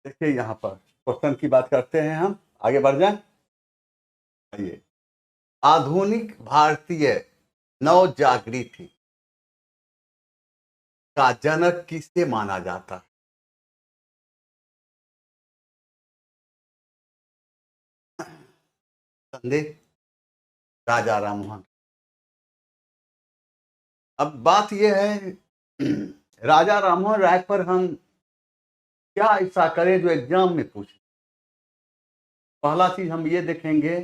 देखिए यहाँ पर क्वेश्चन की बात करते हैं, हम आगे बढ़ जाएं। आइए, आधुनिक भारतीय नव जागृति का जनक किसे माना जाता है? संदेह। राजा राममोहन। अब बात यह है, राजा राममोहन राय पर हम क्या ऐसा करें जो एग्जाम में पूछे। पहला चीज हम ये देखेंगे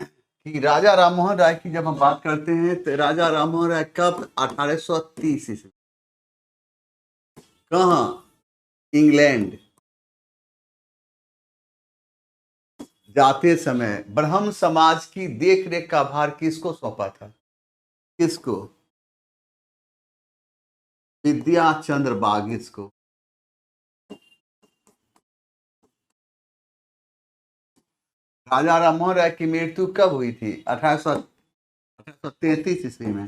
कि राजा राममोहन राय की जब हम बात करते हैं तो राजा राममोहन राय कब 1830 ईस्वी कहाँ? इंग्लैंड जाते समय ब्रह्म समाज की देख रेख का भार किसको सौंपा था? किसको? विद्या चंद्र बागिस को। राजा राममोहन राय की मृत्यु कब हुई थी? 1833 ईस्वी में।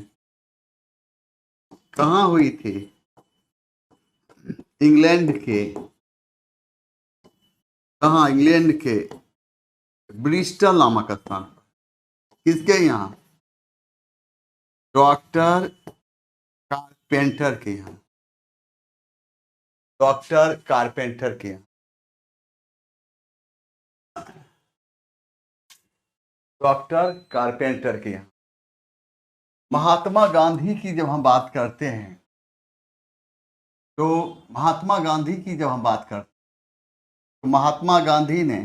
कहाँ हुई थी? इंग्लैंड के। कहाँ? इंग्लैंड के ब्रिस्टल नामक स्थान पर। किसके यहाँ? डॉक्टर कारपेंटर के यहाँ। डॉक्टर कारपेंटर के यहाँ। डॉक्टर कारपेंटर के यहाँ। महात्मा गांधी की जब हम बात करते हैं तो महात्मा गांधी की जब हम बात करते हैं तो महात्मा गांधी ने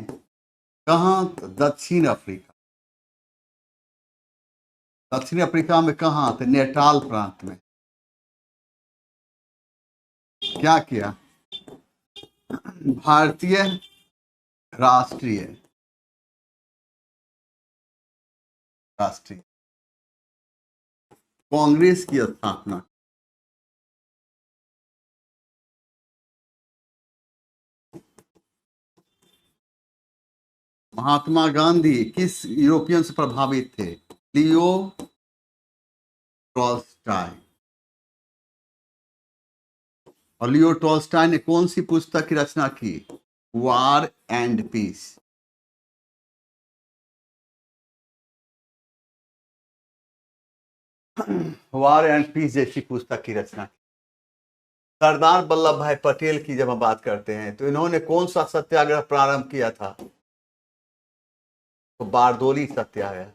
कहाँ? दक्षिण अफ्रीका। दक्षिण अफ्रीका में कहाँ? थे नेटाल प्रांत में। क्या किया? भारतीय राष्ट्रीय राष्ट्रीय कांग्रेस की स्थापना। महात्मा गांधी किस यूरोपियन से प्रभावित थे? Leo Tolstoy. और लियो टॉल्स्टॉय ने कौन सी पुस्तक की रचना की? War and Peace. War and Peace जैसी पुस्तक की रचना की। सरदार वल्लभ भाई पटेल की जब हम बात करते हैं तो इन्होंने कौन सा सत्याग्रह प्रारंभ किया था? तो बारदोली सत्याग्रह।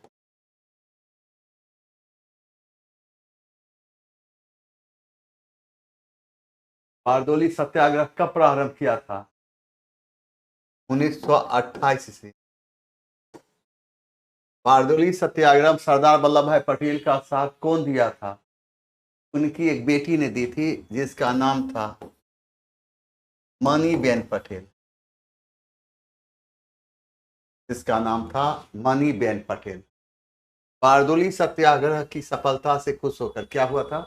बारदोली सत्याग्रह कब प्रारंभ किया था? 1928 से। बारदोली सत्याग्रह सरदार वल्लभ भाई पटेल का साथ कौन दिया था? उनकी एक बेटी ने दी थी जिसका नाम था मनी बेन पटेल। जिसका नाम था मनी बेन पटेल। बारदोली सत्याग्रह की सफलता से खुश होकर क्या हुआ था?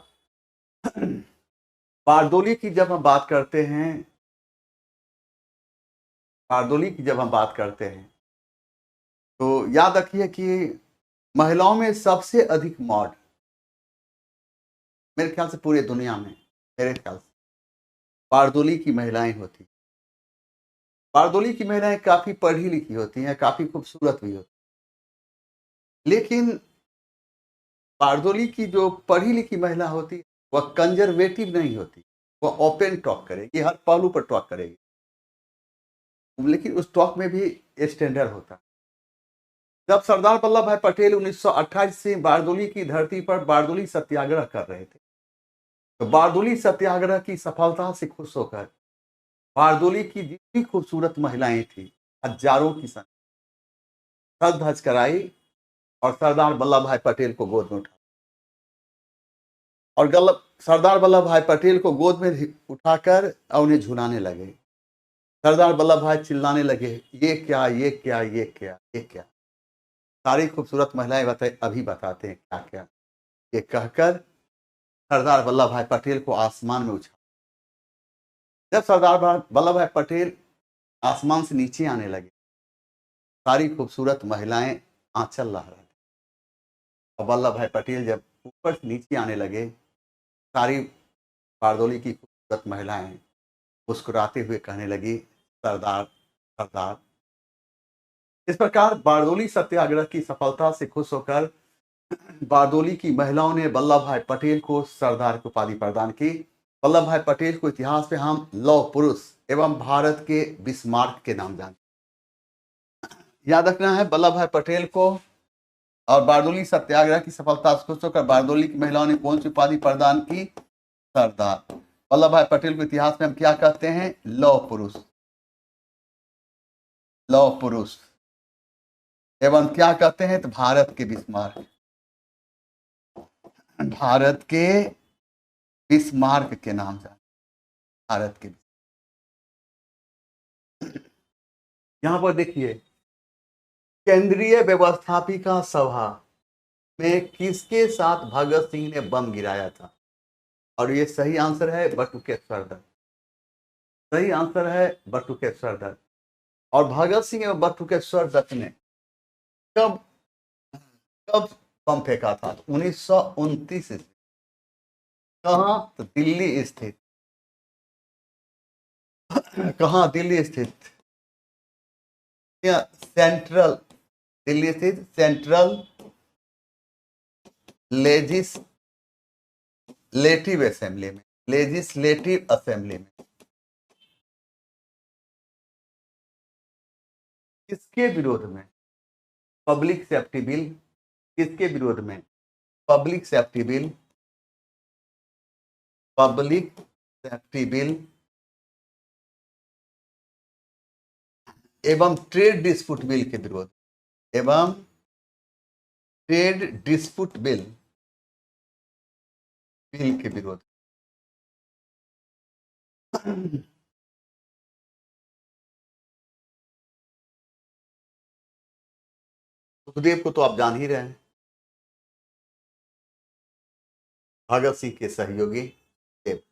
बारदोली की जब हम बात करते हैं बारदोली की जब हम बात करते हैं तो याद रखिए कि महिलाओं में सबसे अधिक मौत मेरे ख्याल से पूरे दुनिया में, मेरे ख्याल से बारदोली की महिलाएं होती। बारदोली की महिलाएं काफी पढ़ी लिखी होती हैं, काफी खूबसूरत भी होती। लेकिन बारदोली की जो पढ़ी लिखी महिला होती वह कंजर्वेटिव नहीं होती। वह ओपन टॉक करेगी, हर पहलू पर टॉक करेगी, लेकिन उस टॉक में भी स्टैंडर्ड होता। जब सरदार वल्लभ भाई पटेल 1928 से बारदोली की धरती पर बारदोली सत्याग्रह कर रहे थे तो बारदोली सत्याग्रह की सफलता से खुश होकर बारदोली की जितनी खूबसूरत महिलाएं थी हजारों की संख्या सज धज कराई और सरदार वल्लभ भाई पटेल को गोद में उठा और सरदार वल्लभ भाई पटेल को गोद में उठाकर उन्हें झुलाने लगे। सरदार वल्लभ भाई चिल्लाने लगे, ये क्या, ये क्या, ये क्या, ये क्या। सारी खूबसूरत महिलाएं अभी बताते हैं क्या क्या। ये कहकर सरदार वल्लभ भाई पटेल को आसमान में उछाला। जब सरदार वल्लभ भाई पटेल आसमान से नीचे आने लगे सारी खूबसूरत महिलाएं आंचल लहरा और वल्लभ भाई पटेल जब ऊपर से नीचे आने लगे सारी बारदोली की खूबसूरत महिलाएं मुस्कुराते हुए कहने लगी, सरदार सरदार। इस प्रकार बारदोली सत्याग्रह की सफलता से खुश होकर बारदोली की महिलाओं ने वल्लभ भाई पटेल को सरदार की उपाधि प्रदान की। वल्लभ भाई पटेल को इतिहास में हम लौह पुरुष एवं भारत के बिस्मार्क के नाम जानते। याद रखना है वल्लभ भाई पटेल को। और बारदोली सत्याग्रह की सफलता से खुश होकर बारदोली की महिलाओं ने कौन सी उपाधि प्रदान की? सरदार। वल्लभ भाई पटेल को इतिहास में हम क्या कहते हैं? लौह पुरुष। लौह पुरुष एवं क्या कहते हैं? तो भारत के बिस्मार्क। भारत के बिस्मार्क के नाम जान। भारत के। यहां पर देखिए, केंद्रीय व्यवस्थापिका सभा में किसके साथ भगत सिंह ने बम गिराया था? और ये सही आंसर है बटुकेश्वर दत्त। सही आंसर है बटुकेश्वर दत्त। और भगत सिंह एवं बटुकेश्वर दत्त ने कब कब बम फेंका था? 1929 में। कहां? तो दिल्ली स्थित। कहां? दिल्ली स्थित सेंट्रल, दिल्ली स्थित सेंट्रल लेजिस्लेटिव असेंबली में। लेजिस्लेटिव असेंबली में। किसके विरोध में? Public safety bill. किसके विरोध में? Public safety bill. Public safety bill एवं ट्रेड डिस्प्यूट बिल के विरोध। एवं ट्रेड डिस्प्यूट बिल के विरोध। सुखदेव को तो आप जान ही रहे हैं, भगत सिंह के सहयोगी देव।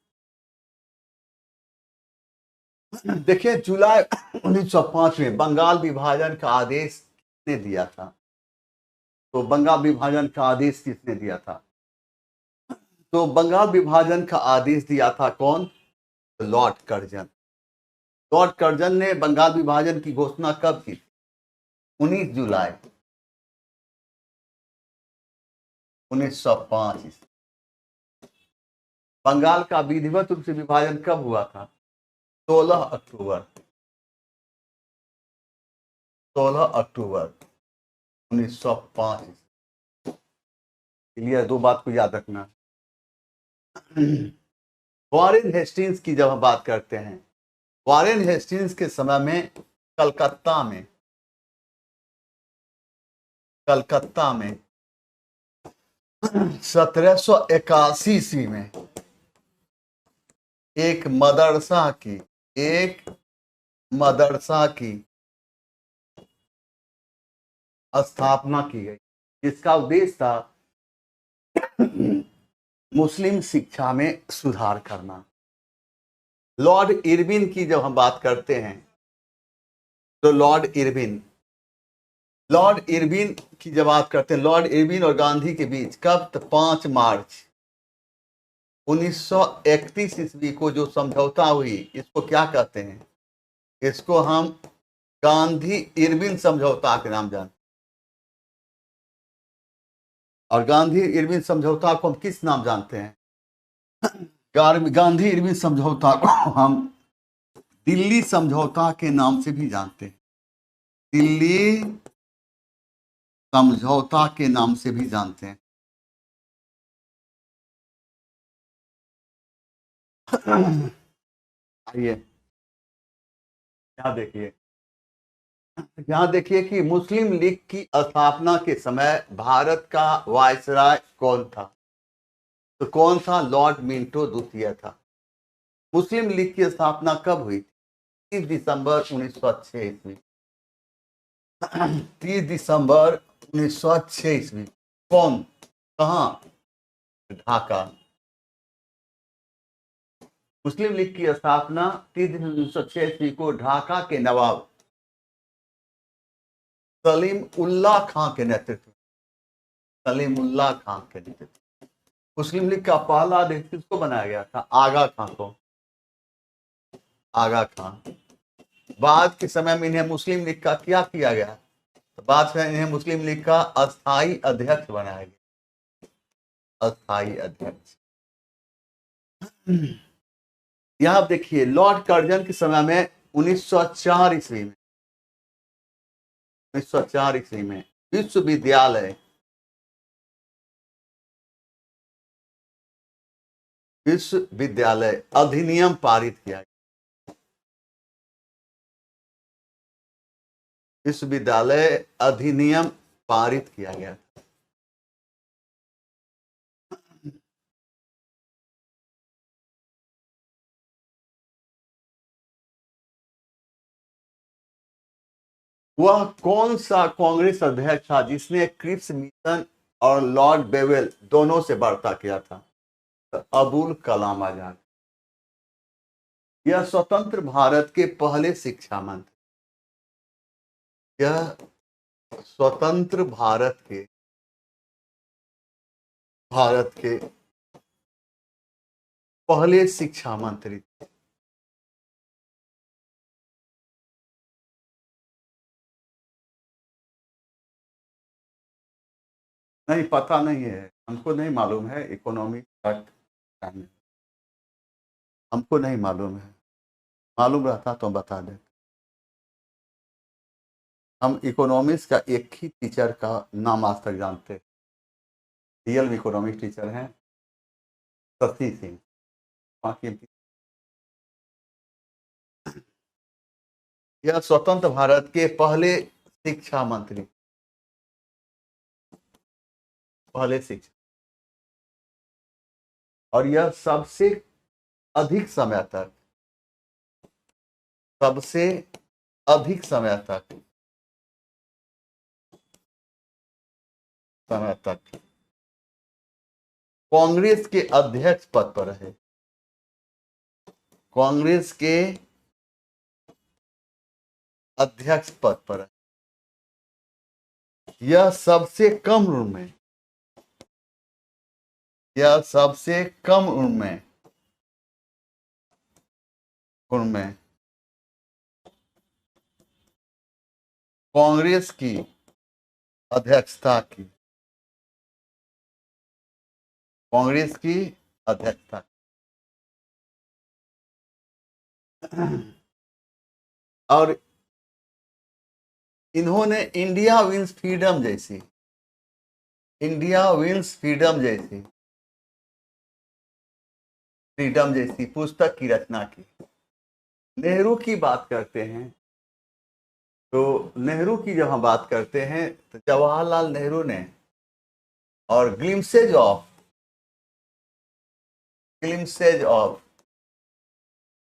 देखिए, जुलाई 1905 में बंगाल विभाजन का आदेश किसने दिया था? तो बंगाल विभाजन का आदेश किसने दिया था? तो बंगाल विभाजन का आदेश दिया था कौन? Lord Curzon. लॉर्ड कर्जन ने बंगाल विभाजन की घोषणा कब की? 19 जुलाई 1905। बंगाल का विधिवत रूप से विभाजन कब हुआ था? 16 अक्टूबर 1905। क्लियर? दो बात को याद रखना। वॉरेन हेस्टिंग्स की जब हम बात करते हैं, वॉरेन हेस्टिंग्स के समय में कलकत्ता में 1781 ईस्वी में एक मदरसा की स्थापना की गई, जिसका उद्देश्य था मुस्लिम शिक्षा में सुधार करना। लॉर्ड इरविन की जब हम बात करते हैं, तो लॉर्ड इरविन की जब बात करते हैं, लॉर्ड इरविन और गांधी के बीच कब? 5 मार्च 1931 ईस्वी को जो समझौता हुई, इसको क्या कहते हैं? इसको हम गांधी इरविन समझौता के नाम जानते हैं। और गांधी इरविन समझौता को हम किस नाम जानते हैं? गांधी इरविन समझौता को हम दिल्ली समझौता के नाम से भी जानते हैं। दिल्ली समझौता के नाम से भी जानते हैं। आइए यहां देखिए कि मुस्लिम लीग की स्थापना के समय भारत का वायसराय कौन था? तो कौन था? लॉर्ड मिंटो द्वितीय था। मुस्लिम लीग की स्थापना कब हुई? 30 दिसंबर 1906 ईस्वी। 30 दिसंबर 1906 ईस्वी। कौन? कहां? ढाका। मुस्लिम लीग की स्थापना 30 दिसंबर 1906 ईस्वी को ढाका के नवाब सलीम उल्लाह खां के नेतृत्व मुस्लिम लीग का पहला अध्यक्ष किसको बनाया गया था? आगा खां को। आगा खान। बाद के समय में इन्हें मुस्लिम लीग का क्या किया गया, तो बाद में इन्हें मुस्लिम लीग का अस्थाई अध्यक्ष बनाया गया, अस्थाई अध्यक्ष। यहां आप देखिए लॉर्ड कर्जन के समय में 1904 ईस्वी में, 1904 ईस्वी में विश्वविद्यालय, विश्वविद्यालय अधिनियम पारित किया गया, विश्वविद्यालय अधिनियम पारित किया गया। वह कौन सा कांग्रेस अध्यक्ष था जिसने क्रिप्स मिशन और लॉर्ड बेवेल दोनों से वार्ता किया था? तो अबुल कलाम आजाद। यह स्वतंत्र भारत के पहले शिक्षा मंत्री, यह स्वतंत्र भारत के पहले शिक्षा मंत्री। नहीं पता नहीं है, हमको नहीं मालूम है, इकोनॉमिक हमको नहीं मालूम है, मालूम रहता तो बता दे। हम इकोनॉमिक्स का एक ही टीचर का नाम आज तक जानते हैं, रियल इकोनॉमिक्स टीचर हैं शशि सिंह। बाकी यह स्वतंत्र भारत के पहले शिक्षा मंत्री, पहले शिक्षा, और यह सबसे अधिक समय तक, सबसे अधिक समय तक कांग्रेस के अध्यक्ष पद पर रहे, कांग्रेस के अध्यक्ष पद पर है। यह सबसे कम उम्र में, यह सबसे कम उम्र में कांग्रेस की अध्यक्षता की, कांग्रेस की अध्यक्षता। और इन्होंने इंडिया विंस फ्रीडम जैसी, इंडिया विंस फ्रीडम जैसी पुस्तक की रचना की। नेहरू की बात करते हैं तो नेहरू की जब हम बात करते हैं तो जवाहरलाल नेहरू ने, और ग्लिम्सेज ऑफ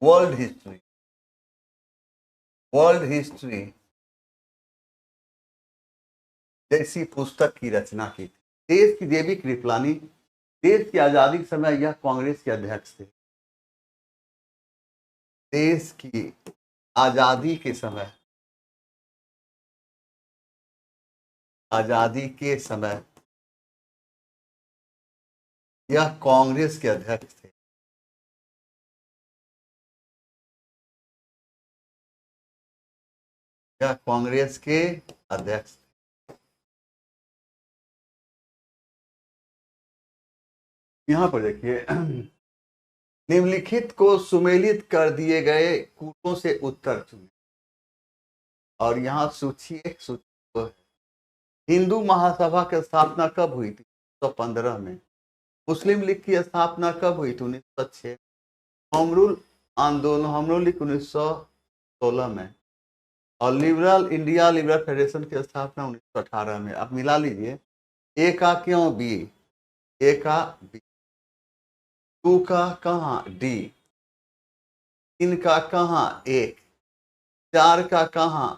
वर्ल्ड हिस्ट्री जैसी पुस्तक की रचना की थी। देश की देवी कृपलानी, देश की आजादी के समय यह कांग्रेस के अध्यक्ष थे। देश की आजादी के समय, आजादी के समय यह कांग्रेस के अध्यक्ष थे। यह कांग्रेस के अध्यक्ष थे। यहां पर देखिए निम्नलिखित को सुमेलित कर दिए गए कूटों से उत्तर चुने, और यहां सूची एक सूची है। हिंदू महासभा की स्थापना कब हुई थी? 1915 में। मुस्लिम लीग की स्थापना कब हुई थी? 1906। होम रूल आंदोलन, होम रूल लीग 1916 में। और लिबरल इंडिया लिबरल फेडरेशन की स्थापना 1918 में। अब मिला लीजिए, ए का क्यों बी, ए का बी, 2 का कहाँ डी, 3 का कहाँ एक, 4 का कहाँ,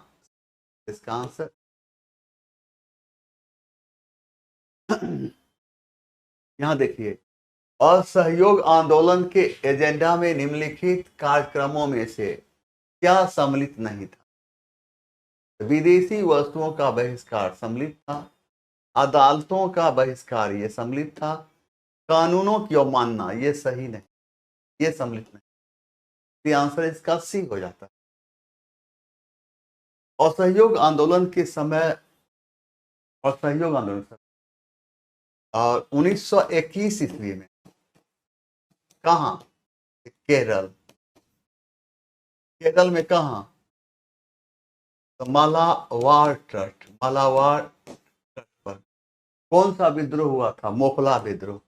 इसका आंसर यहां देखिए, असहयोग आंदोलन के एजेंडा में निम्नलिखित कार्यक्रमों में से क्या सम्मिलित नहीं था? विदेशी वस्तुओं का बहिष्कार सम्मिलित था, अदालतों का बहिष्कार ये सम्मिलित था, कानूनों की अवमानना ये सही नहीं, ये सम्मिलित नहीं। तो आंसर इसका सी हो जाता है। असहयोग आंदोलन के समय, असहयोग आंदोलन और 1921 ईस्वी में कहा? केरल। केरल में कहा? तो मालाबार तट, मालाबार तट पर कौन सा विद्रोह हुआ था? मोपला विद्रोह।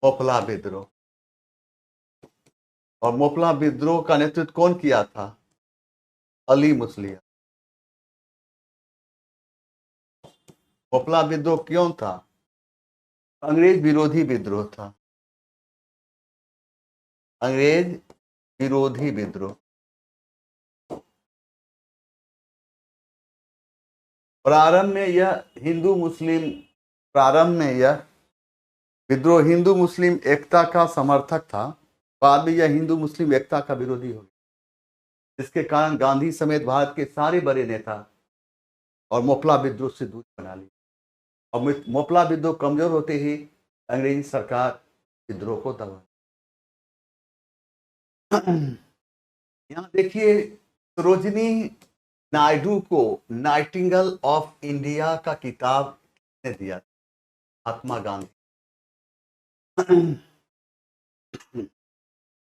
मोपला विद्रोह। और मोपला विद्रोह का नेतृत्व कौन किया था? अली मुस्लिम। मोपला विद्रोह क्यों था? अंग्रेज विरोधी विद्रोह था। अंग्रेज विरोधी विद्रोह। प्रारंभ में यह हिंदू मुस्लिम, प्रारंभ में यह विद्रोह हिंदू मुस्लिम एकता का समर्थक था। बाद में यह हिंदू मुस्लिम एकता का विरोधी हो गया, जिसके कारण गांधी समेत भारत के सारे बड़े नेता और मोपला विद्रोह से दूरी बना ली। और मोपला विद्रोह कमजोर होते ही अंग्रेजी सरकार विद्रोह को दबा। यहाँ देखिए, सरोजिनी नायडू को नाइटिंगेल ऑफ इंडिया का किताब किसने दिया? महात्मा गांधी।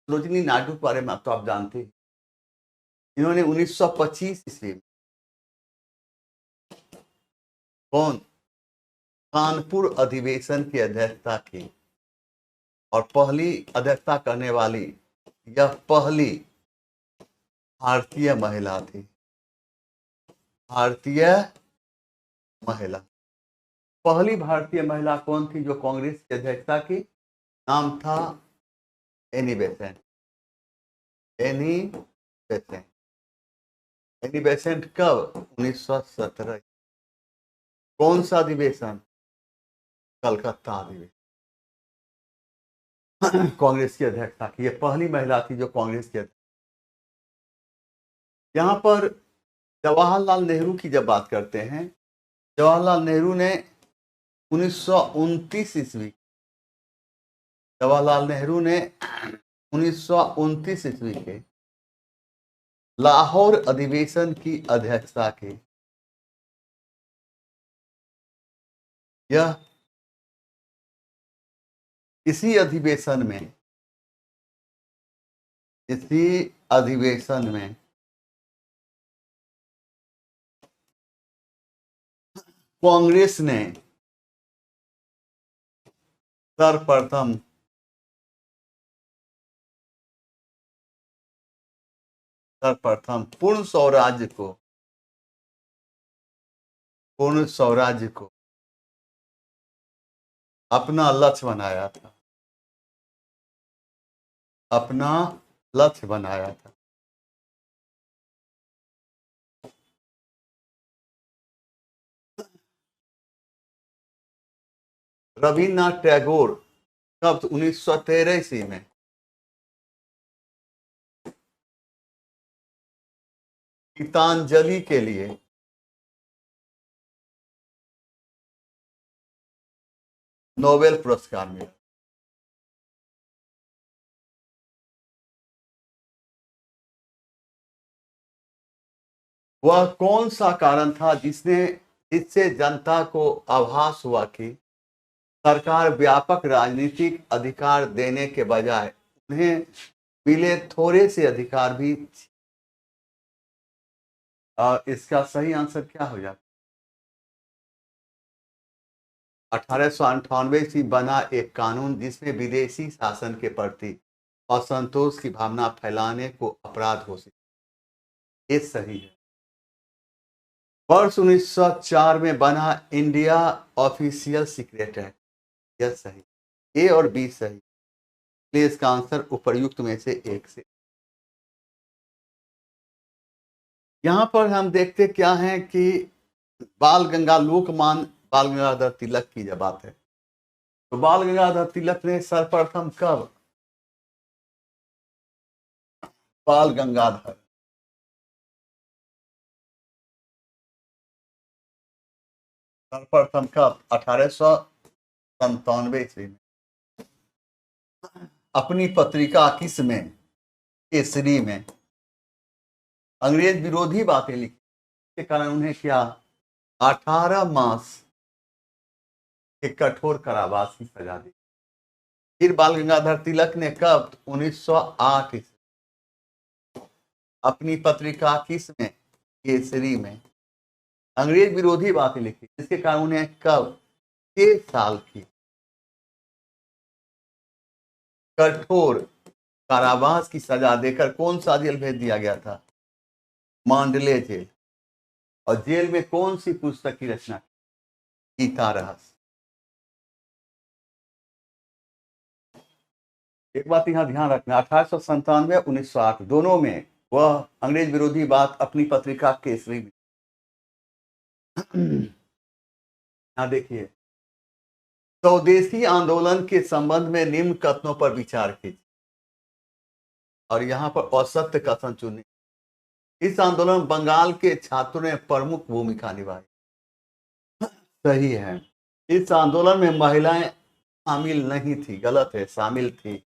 सरोजिनी नायडू के बारे में तो आप जानते हैं, इन्होंने 1925 ईस्वी में कौन कानपुर अधिवेशन की अध्यक्षता की, और पहली अध्यक्षता करने वाली यह पहली भारतीय महिला थी। भारतीय महिला, पहली भारतीय महिला कौन थी जो कांग्रेस की अध्यक्षता की? नाम था Annie Besant. Annie Besant. Annie Besant कब? 1917। कौन सा अधिवेशन? कलकत्ता अधिवेशन। कांग्रेस की अध्यक्षता की, यह पहली महिला थी जो कांग्रेस की अध्यक्ष। यहां पर जवाहरलाल नेहरू की जब बात करते हैं, जवाहरलाल नेहरू ने 1929 ईस्वी, जवाहरलाल नेहरू ने 1929 ईस्वी के लाहौर अधिवेशन की अध्यक्षता की। यह इसी अधिवेशन में, इसी अधिवेशन में कांग्रेस ने सर्वप्रथम पूर्ण स्वराज्य को, पूर्ण स्वराज्य को अपना लक्ष्य बनाया था, अपना लक्ष्य बनाया था। रविन्द्रनाथ टैगोर कब? 1913 ईस्वी में गीतांजलि के लिए नोबेल पुरस्कार मिला। वह कौन सा कारण था जिससे जनता को आभास हुआ कि सरकार व्यापक राजनीतिक अधिकार देने के बजाय उन्हें मिले थोड़े से अधिकार भी? और इसका सही आंसर क्या हो जाता? 1898 से बना एक कानून जिसमें विदेशी शासन के प्रति असंतोष की भावना फैलाने को अपराध घोषित, ये सही है। वर्ष 1904 में बना इंडिया ऑफिशियल सीक्रेट एक्ट, यह सही। ए और बी सही, इसलिए इसका आंसर उपर्युक्त में से एक से। यहां पर हम देखते क्या है कि लोकमान बाल गंगाधर तिलक की जब बात है, तो बाल गंगाधर तिलक ने सर्वप्रथम कब? बाल गंगाधर सर्वप्रथम कब? 1897 ईस्वी में। अपनी पत्रिका किसमें, केसरी में अंग्रेज विरोधी बातें लिखी, के कारण उन्हें क्या 18 मास के कठोर कारावास की सजा दी। फिर बाल गंगाधर तिलक ने कब 1908 अपनी पत्रिका किसमें, केसरी में अंग्रेज विरोधी बातें लिखी, जिसके कारण उन्हें कब 6 साल की कठोर कारावास की सजा देकर कौन सा जेल भेज दिया गया था, मांडले जेल। और जेल में कौन सी पुस्तक की रचना की, गीता रहस्य। एक बात यहां ध्यान रखना, 1897 1908 दोनों में वह अंग्रेज विरोधी बात अपनी पत्रिका केसरी में। यहां देखिए, स्वदेशी आंदोलन के संबंध में निम्न कथनों पर विचार कीजिए, और यहां पर असत्य कथन चुने। इस आंदोलन में बंगाल के छात्रों ने प्रमुख भूमिका निभाई, सही है। इस आंदोलन में महिलाएं शामिल नहीं थी, गलत है, शामिल थी।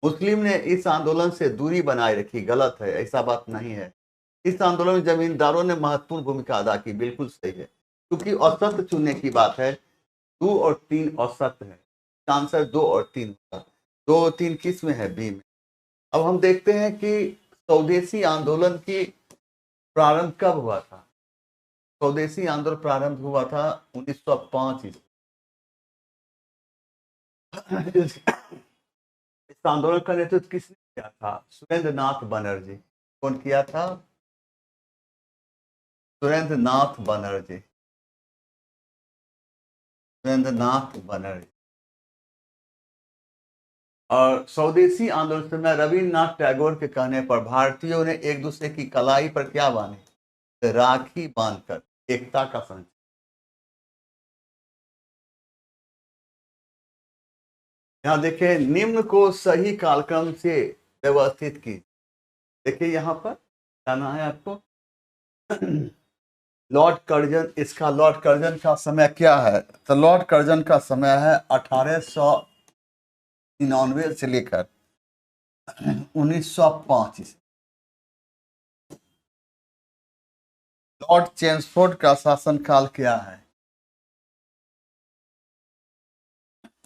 मुस्लिम ने इस आंदोलन से दूरी बनाए रखी, गलत है, ऐसा बात नहीं है। इस आंदोलन में जमींदारों ने महत्वपूर्ण भूमिका अदा की, बिल्कुल सही है। क्योंकि असत्य चुनने की बात है, 2 और 3 असत्य है, आंसर 2 और 3 होगा। 2 और 3 किस में है, बी में। अब हम देखते हैं कि स्वदेशी आंदोलन की प्रारंभ कब हुआ था। स्वदेशी आंदोलन प्रारंभ हुआ था 1905 ईस्वी। इस आंदोलन का नेतृत्व किसने किया था, सुरेंद्र नाथ बनर्जी। कौन किया था, सुरेंद्र नाथ बनर्जी, सुरेंद्र नाथ बनर्जी। और स्वदेशी आंदोलन में रविन्द्रनाथ टैगोर के कहने पर भारतीयों ने एक दूसरे की कलाई पर क्या बांधे, राखी बांधकर एकता का संचार। यहां देखिए, निम्न को सही कालक्रम से व्यवस्थित की। देखिए यहां पर जाना है आपको, लॉर्ड कर्जन, इसका लॉर्ड कर्जन का समय क्या है, तो लॉर्ड कर्जन का समय है 1899 से लेकर 1905 ईस्वी। लॉर्ड चेम्सफोर्ड का शासनकाल क्या है,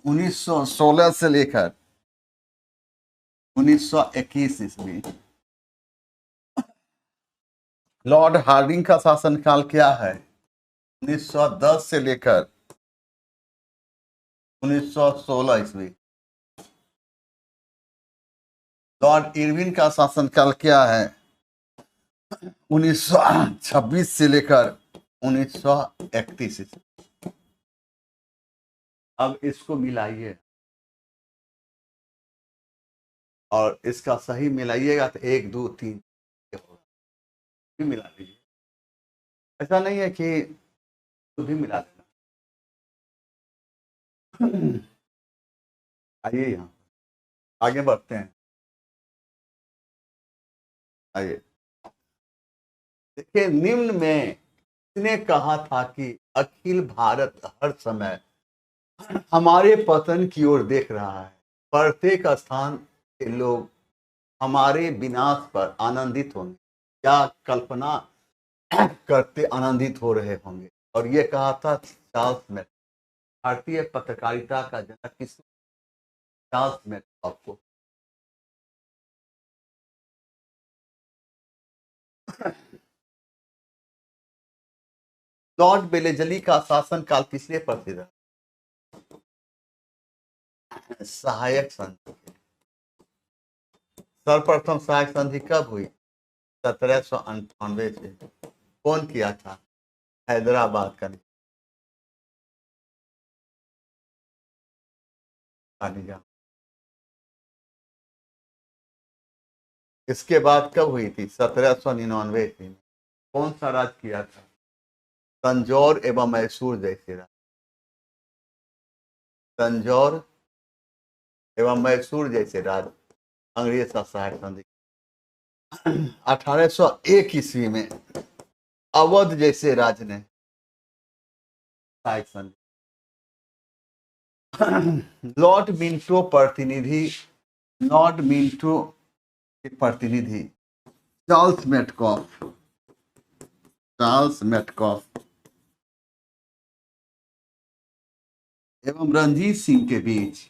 1916 से लेकर 1921 ईस्वी। लॉर्ड हार्डिंग का शासनकाल क्या है, 1910 से लेकर 1916 ईस्वी। लॉर्ड इरविन का शासनकाल क्या है, 1926 से लेकर 1931 ईस्वी। अब इसको मिलाइए और इसका सही मिलाइएगा तो 1 2 3 भी मिला लीजिए। ऐसा नहीं है कि खुद ही मिला देना। आइए यहाँ आगे बढ़ते हैं। आइए देखिए, निम्न में इसने कहा था कि अखिल भारत हर समय हमारे पतन की ओर देख रहा है। प्रत्येक स्थान के लोग हमारे विनाश पर आनंदित होंगे, क्या कल्पना करते आनंदित हो रहे होंगे। और ये कहा था चार्ल्स मैकॉले, भारतीय पत्रकारिता का जनक किस, चार्ल्स मैकॉले। आपको लॉर्ड बेलेजली का शासनकाल किसने प्रसिद्ध है, सहायक संधि। सर्वप्रथम सहायक संधि कब हुई, 1798 से। कौन किया था, हैदराबाद का निजाम। इसके बाद कब हुई थी, 1799 में। कौन सा राज किया था, तंजौर एवं मैसूर जैसे राज, तंजौर एवं मैसूर जैसे राज अंग्रेज का सहायक संधि। 1801 ईस्वी में अवध जैसे राज ने सहायक संधि। लॉर्ड मिंटो प्रतिनिधि लॉर्ड मिंटो के प्रतिनिधि चार्ल्स मेटकॉफ, चार्ल्स मेटकॉफ एवं रणजीत सिंह के बीच,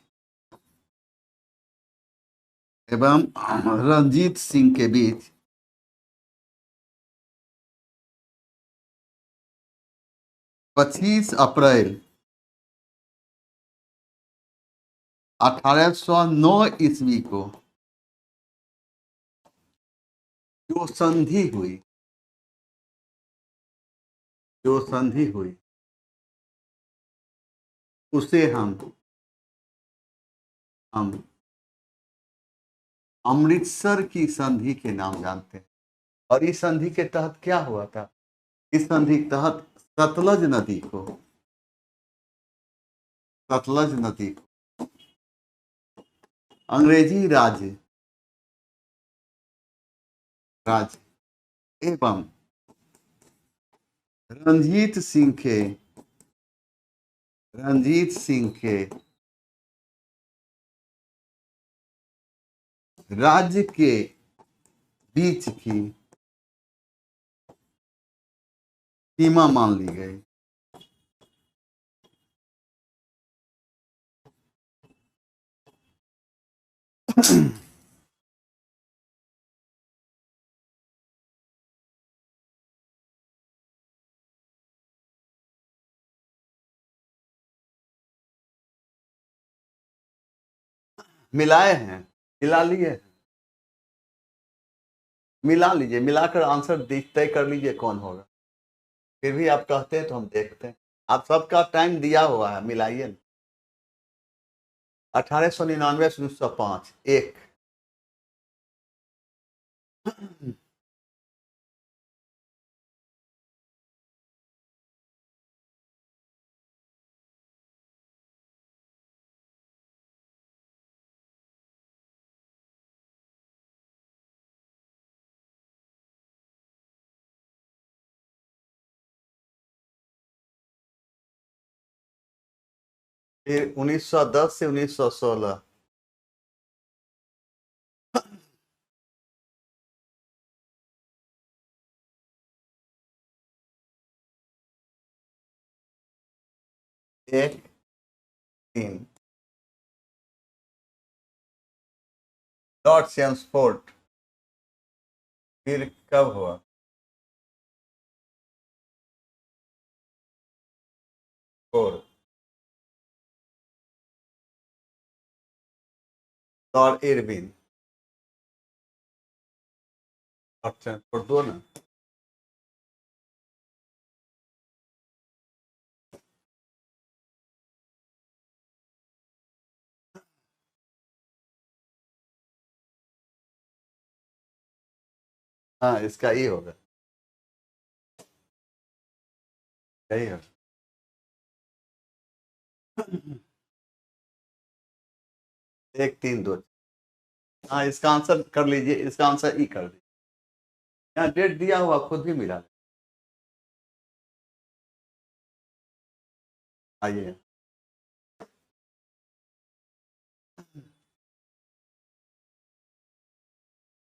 एवं रणजीत सिंह के बीच 25 अप्रैल 1809 ईस्वी को जो संधि हुई, जो संधि हुई उसे हम अमृतसर की संधि के नाम जानते हैं। और इस संधि के तहत क्या हुआ था? इस संधि के तहत सतलज नदी को, सतलज नदी को अंग्रेजी राज्य एवं रणजीत सिंह के, रणजीत सिंह के राज्य के बीच की सीमा मान ली गई। मिलाए हैं, मिला लिए हैं, मिला लीजिए, मिलाकर आंसर तय कर लीजिए कौन होगा। फिर भी आप कहते हैं तो हम देखते हैं। आप सबका टाइम दिया हुआ है, मिलाइए ना। 1899 से 1905 एक। फिर 1910 से 1916 एक, तीन। लॉर्ड चेम्सफोर्ड फिर कब हुआ? Four. Lord Irwin. Lord Chelmsford दो ना। हाँ, इसका ही होगा, यही होगा। एक, तीन, दो। हाँ, इसका आंसर कर लीजिए, इसका आंसर ई कर दीजिए। यहाँ डेट दिया हुआ, खुद भी मिला। आइए।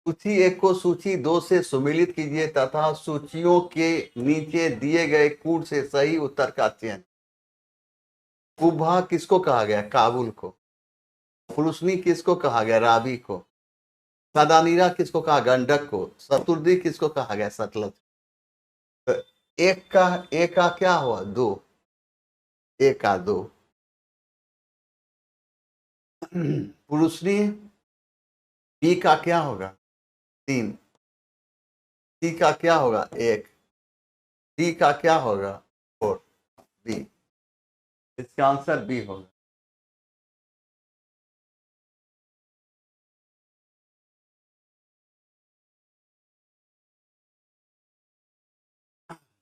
सूची एक को सूची दो से सुमिलित कीजिए तथा सूचियों के नीचे दिए गए कूट से सही उत्तर का चयन। कुबा किसको कहा गया? काबुल को। फुलुस्नी किसको कहा गया? रावी को। सदानीरा किसको कहा? गंडक को। शतुर्दी किसको कहा गया? सतलज। तो एक का क्या हुआ? दो। एक का दो। पुरुषनी बी का क्या होगा? तीन। सी का क्या होगा? एक। डी का क्या होगा? फोर। बी। इसका आंसर बी होगा।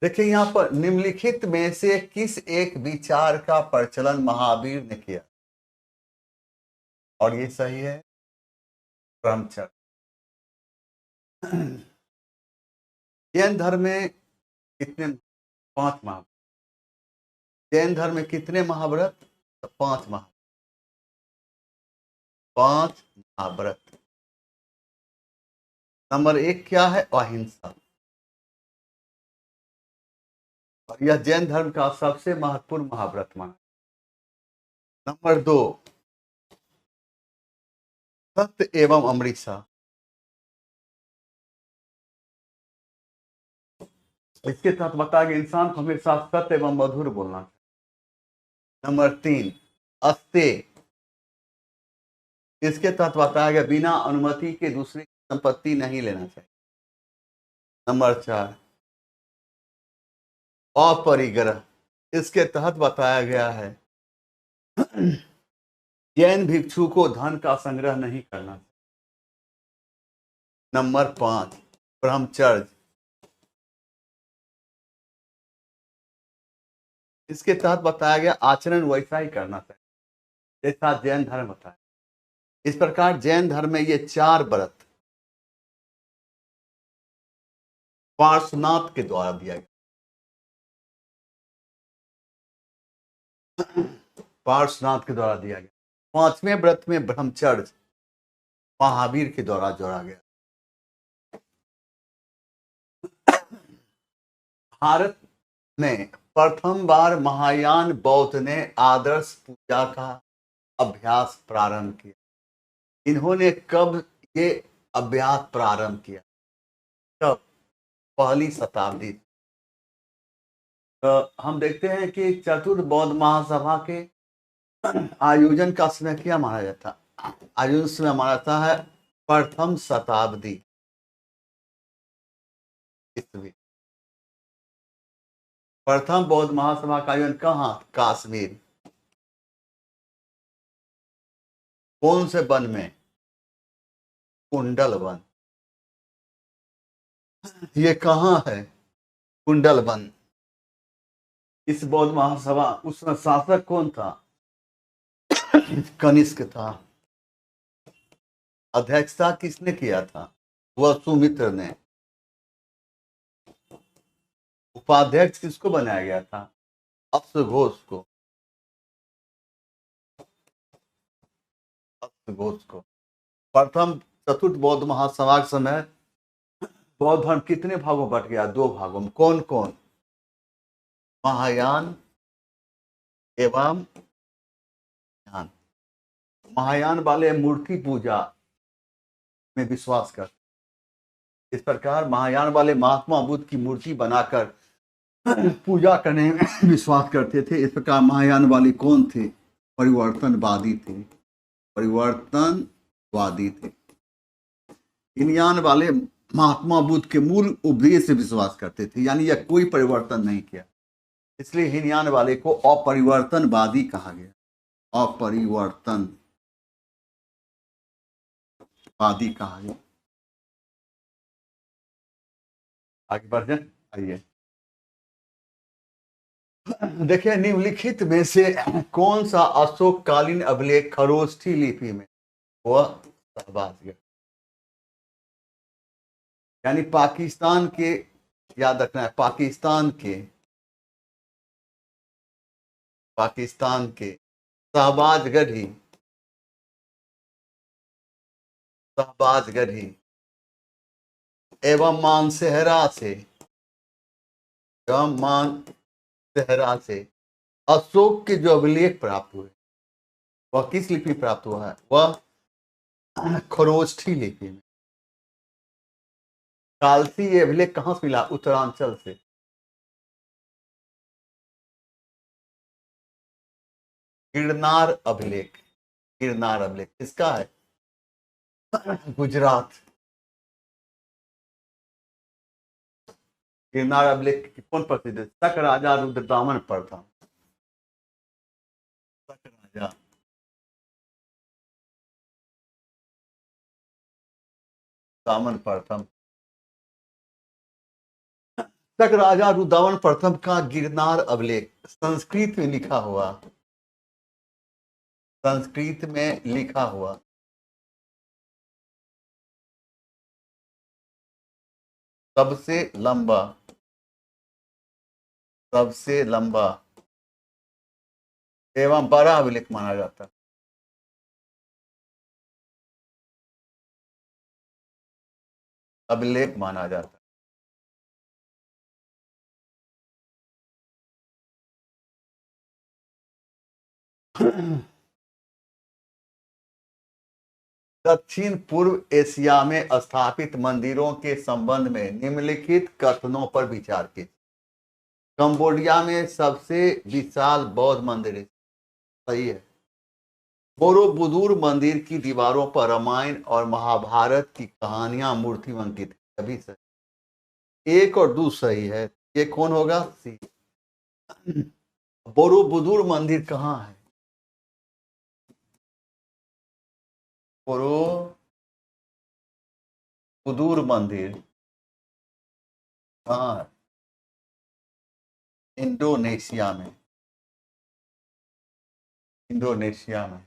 देखिए यहाँ पर निम्नलिखित में से किस एक विचार का प्रचलन महावीर ने किया? और ये सही है, ब्रह्मचर्य। जैन धर्म में कितने? 5 महाव्रत। जैन धर्म में कितने महाव्रत? 5 महाव्रत। 5 व्रत। नंबर 1 क्या है? अहिंसा। और यह जैन धर्म का सबसे महत्वपूर्ण महाव्रत माना। नंबर 2 सत्य एवं अमृता। इसके तहत बताया गया इंसान को हमेशा सत्य एवं मधुर बोलना चाहिए। नंबर 3 अस्तेय। इसके तहत बताया गया बिना अनुमति के दूसरे की संपत्ति नहीं लेना चाहिए। नंबर 4 अपरिग्रह। इसके तहत बताया गया है जैन भिक्षु को धन का संग्रह नहीं करना। नंबर 5 ब्रह्मचर्य। इसके तहत बताया गया आचरण वैसा ही करना चाहिए जैसा जैन धर्म बताया। इस प्रकार जैन धर्म में ये 4 व्रत पार्श्वनाथ के द्वारा दिया गया। पार्श्वनाथ के द्वारा दिया गया। 5वें व्रत में ब्रह्मचर्य महावीर के द्वारा जोड़ा गया। भारत में प्रथम बार महायान बौद्ध ने आदर्श पूजा का अभ्यास प्रारंभ किया। इन्होंने कब ये अभ्यास प्रारंभ किया? कब? पहली शताब्दी। तो हम देखते हैं कि चतुर्थ बौद्ध महासभा के आयोजन का समय क्या माना जाता है? आयोजन समय माना जाता है प्रथम शताब्दी ईस्वी। प्रथम बौद्ध महासभा का आयोजन कहाँ? कश्मीर। कौन से वन में? कुंडल वन। ये कहाँ है? कुंडल वन। इस बौद्ध महासभा उसमें शासक कौन था? कनिष्क था। अध्यक्षता किसने किया था? वह सुमित्र ने। उपाध्यक्ष किसको बनाया गया था? अश्वघोष को। अश्वघोष को। प्रथम चतुर्थ बौद्ध महासभा के समय बौद्ध धर्म कितने भागों में बट गया? 2 भागों में। कौन कौन? महायान एवं ध्यान। महायान वाले मूर्ति पूजा में विश्वास करते। इस प्रकार महायान वाले महात्मा बुद्ध की मूर्ति बनाकर पूजा करने में विश्वास करते थे। इस प्रकार महायान वाले कौन थे? परिवर्तनवादी थे। परिवर्तनवादी थे। हिनयान वाले महात्मा बुद्ध के मूल उपदेश से विश्वास करते थे, यानी यह कोई परिवर्तन नहीं किया। इसलिए हिनयान वाले को अपरिवर्तनवादी कहा गया। अपरिवर्तनवादी कहा गया। आगे बढ़ जाए। आइए देखिए निम्नलिखित में से कौन सा अशोककालीन अभिलेख खरोष्ठी लिपि में? वह शाहबाजगढ़। यानी पाकिस्तान के, याद रखना है, पाकिस्तान के शहबाजगढ़ी एवं मानसेहरा से अशोक के जो अभिलेख प्राप्त हुए वह किस लिपि प्राप्त हुआ है? वह खरोष्ठी लिपि में। कालसी ये अभिलेख कहां से मिला? उत्तरांचल से। गिरनार अभिलेख किसका है? गुजरात। गिरनार अभिलेख कौन प्रसिद्ध है? शक राजा रुद्रदामन प्रथम। शक राजा दामन प्रथम। शक राजा रुद्रदामन प्रथम का गिरनार अभिलेख संस्कृत में लिखा हुआ सबसे लंबा एवं बड़ा अभिलेख माना जाता है। अभिलेख माना जाता है। दक्षिण पूर्व एशिया में स्थापित मंदिरों के संबंध में निम्नलिखित कथनों पर विचार कीजिए। कंबोडिया में सबसे विशाल बौद्ध मंदिर है। सही है। बोरोबुदुर मंदिर की दीवारों पर रामायण और महाभारत की कहानियां मूर्ति अंकित है। अभी सही, एक और दो सही है। ये कौन होगा? सी। बोरोबुदुर मंदिर कहाँ है? बोरोबुदुर मंदिर कहाँ है? इंडोनेशिया में। इंडोनेशिया में।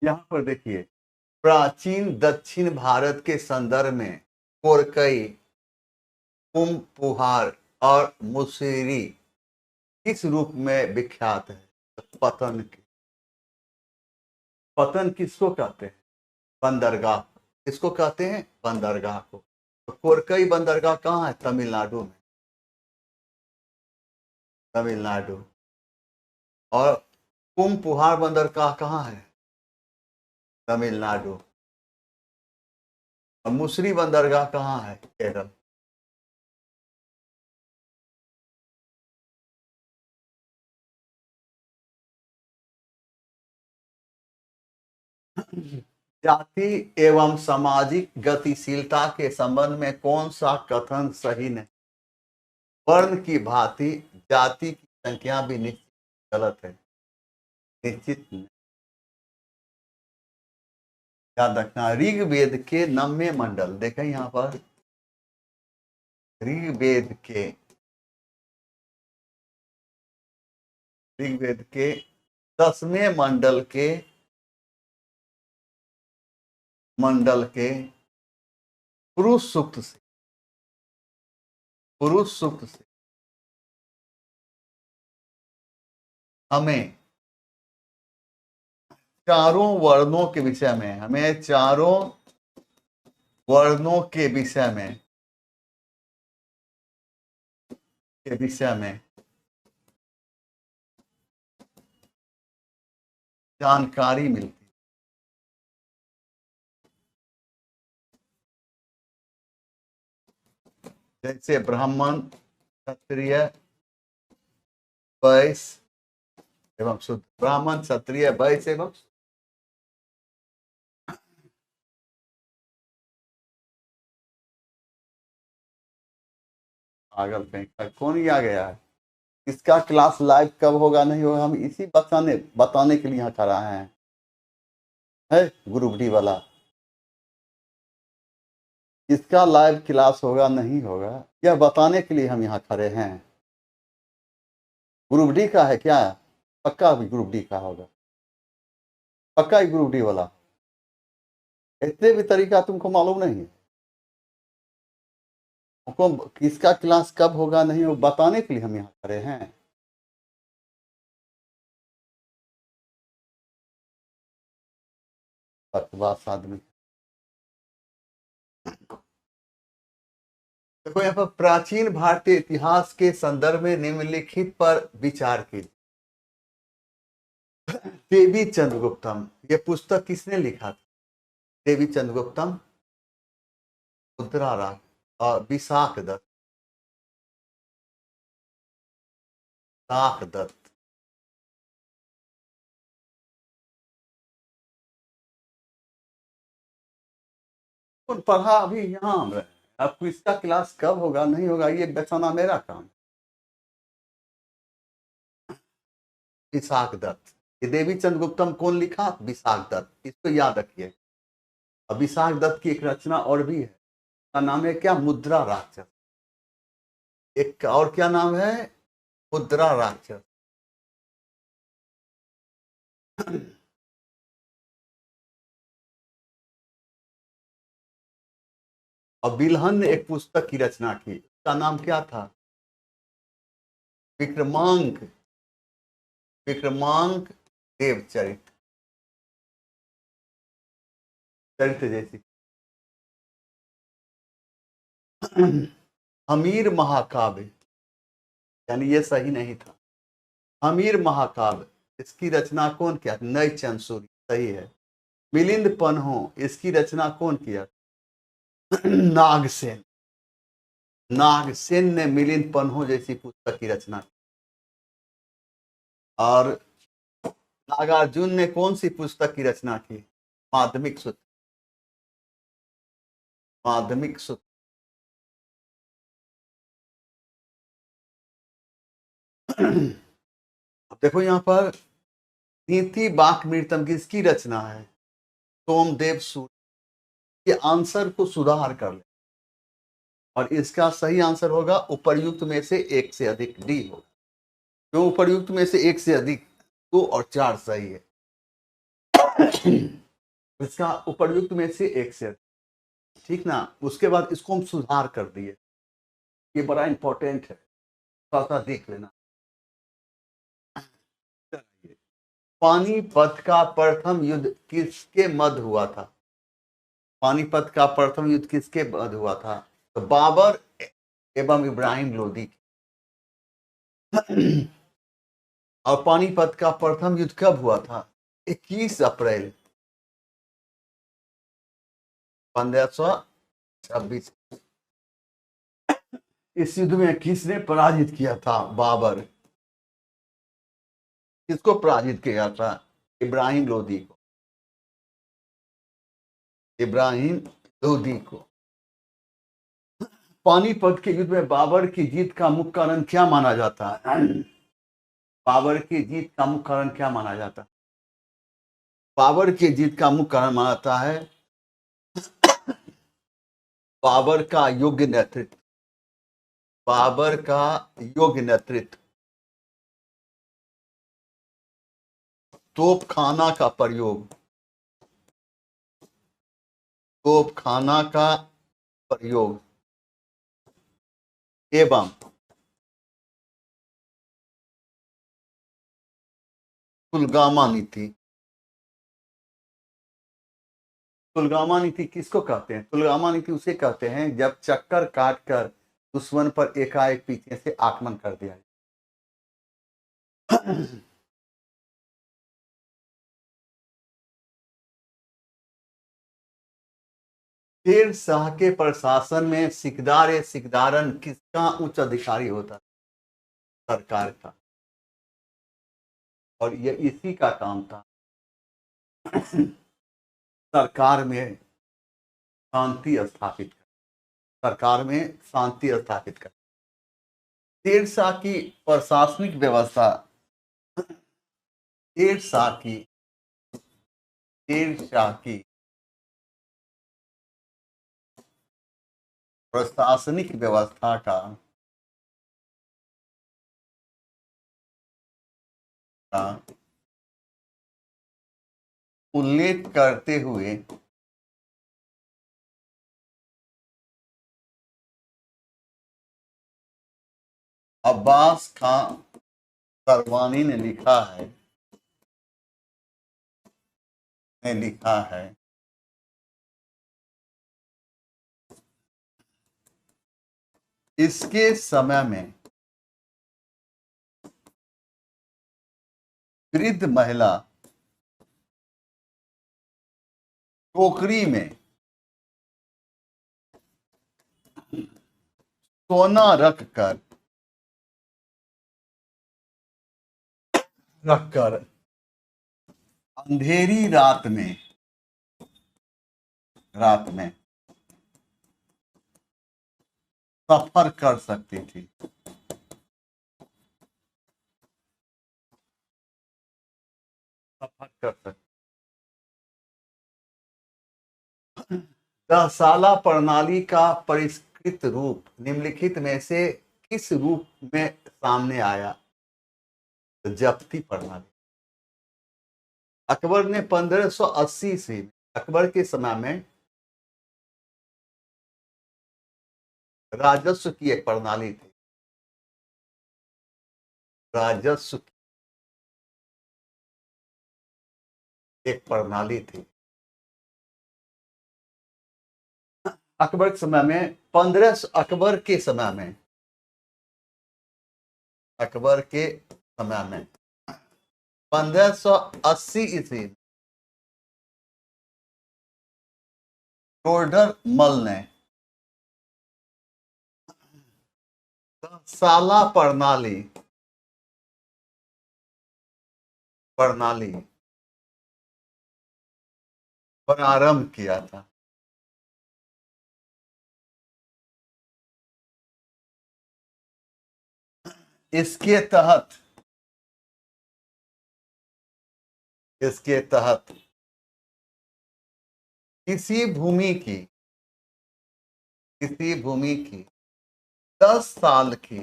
यहां पर देखिए, प्राचीन दक्षिण भारत के संदर्भ में कोरकई, पुम्पुहार और मुसेरी किस रूप में विख्यात है? पतन की। पतन किसको कहते हैं? बंदरगाह। किसको कहते हैं? बंदरगाह को। तो कोरकई बंदरगाह कहाँ है? तमिलनाडु में। तमिलनाडु। और पुम्पुहार बंदरगाह कहाँ है? तमिलनाडु। और मुसरी बंदरगाह कहाँ है? केरल। जाति एवं सामाजिक गतिशीलता के संबंध में कौन सा कथन सही नहीं? वर्ण की भांति जाति की संख्या भी निश्चित गलत है। निश्चित नहीं। याद रखना, ऋग्वेद के 9वें मंडल देखें यहां पर। ऋग्वेद के 10वें मंडल के पुरुष सूक्त से हमें चारों वर्णों के विषय में जानकारी मिलती। जैसे ब्राह्मण, क्षत्रिय, वैश्य एवं शूद्र। ब्राह्मण, क्षत्रिय, वैश्य एवं पागल कहीं कौन ही आ गया है? इसका क्लास लाइव कब होगा नहीं होगा, हम इसी बताने के लिए यहाँ खड़ा है ग्रुप डी वाला। इसका लाइव क्लास होगा नहीं होगा, यह बताने के लिए हम यहाँ खड़े हैं। ग्रुप डी का है क्या? पक्का भी ग्रुप डी का होगा। पक्का ही ग्रुप डी वाला। इतने भी तरीका तुमको मालूम नहीं है? हमको किसका क्लास कब होगा नहीं वो बताने के लिए हम यहाँ खड़े हैं। बकवास आदमी। देखो यहाँ पर प्राचीन भारतीय इतिहास के संदर्भ में निम्नलिखित पर विचार कीजिए। देवी चंद्रगुप्तम, ये पुस्तक किसने लिखा था? देवी चंद्रगुप्तम, मुद्रा राग और विशाख दत्त। विशाख दत्त। कौन पढ़ा अभी यहाँ हम रहे? आपको इसका क्लास कब होगा नहीं होगा ये बताना मेरा काम। विशाख दत्त। ये देवी चंद्रगुप्तम कौन लिखा? विशाख दत्त। इसको याद रखिए। अब विशाख दत्त की एक रचना और भी है, का नाम है क्या? मुद्रा राक्षस। एक और क्या नाम है? मुद्रा राक्षस। और बिल्हन ने एक पुस्तक की रचना की, उसका नाम क्या था? विक्रमांक। विक्रमांक देवचरित। चरित्र जैसी। हमीर महाकाव्य, यानी ये सही नहीं था। हमीर महाकाव्य, इसकी रचना कौन किया? नई चंद सूरी, सही है। मिलिंद पन्हो, इसकी रचना कौन किया? नागसेन। नागसेन ने मिलिंद पन्हो जैसी पुस्तक की रचना की। और नागार्जुन ने कौन सी पुस्तक की रचना की? माध्यमिक सूत्र। माध्यमिक सूत्र। अब देखो यहाँ पर नीति बाक मृतम किसकी रचना है? सोमदेव सूर्य। ये आंसर को सुधार कर ले, और इसका सही आंसर होगा उपर्युक्त में से एक से अधिक, डी होगा। क्यों उपर्युक्त में से एक से अधिक? 2 और 4 सही है। इसका उपर्युक्त में से एक से अधिक, ठीक ना। उसके बाद इसको हम सुधार कर दिए, ये बड़ा इंपॉर्टेंट है, थोड़ा सा देख लेना। पानीपत का प्रथम युद्ध किसके मध्य हुआ था? पानीपत का प्रथम युद्ध किसके मध्य हुआ था? तो बाबर एवं इब्राहिम लोदी। और पानीपत का प्रथम युद्ध कब हुआ था? 21 अप्रैल 1526। इस युद्ध में किसने पराजित किया था? बाबर। किसको पराजित किया था? इब्राहिम लोदी को। इब्राहिम लोदी को। पानीपत के युद्ध में बाबर की जीत का मुख्य कारण क्या माना जाता है? बाबर की जीत का मुख्य कारण क्या माना जाता है? बाबर की जीत का मुख्य कारण माना जाता है बाबर का योग्य नेतृत्व। बाबर का योग्य नेतृत्व, तोपखाना का प्रयोग, तोपखाना का प्रयोग एवं कुलगामा नीति। कुलगामा नीति किसको कहते हैं? कुलगामा नीति उसे कहते हैं जब चक्कर काटकर दुश्मन पर एकाएक पीछे से आक्रमण कर दिया जाए। शेर शाह के प्रशासन में सिकदार ए सिकदारन किसका उच्च अधिकारी होता? सरकार का। और ये इसी का काम था सरकार में शांति स्थापित कर, सरकार में शांति स्थापित कर। शेर शाह की प्रशासनिक व्यवस्था, शेर शाह की शेर शाह की प्रशासनिक व्यवस्था का उल्लेख करते हुए अब्बास खान सरवानी ने लिखा है इसके समय में वृद्ध महिला टोकरी में सोना रखकर अंधेरी रात में सफर कर सकती थी। सफर कर सकती। दहसाला प्रणाली का परिष्कृत रूप निम्नलिखित में से किस रूप में सामने आया? तो जब्ती प्रणाली। अकबर ने 1580 से, अकबर के समय में राजस्व की एक प्रणाली थी। राजस्व की एक प्रणाली थी। अकबर के समय में 15 अकबर के समय में, अकबर के समय में 1580 ईस्वी टोडर मल ने साला प्रणाली प्रणाली प्रारंभ किया था। इसके तहत इसके तहत किसी भूमि की किसी भूमि की 10 साल की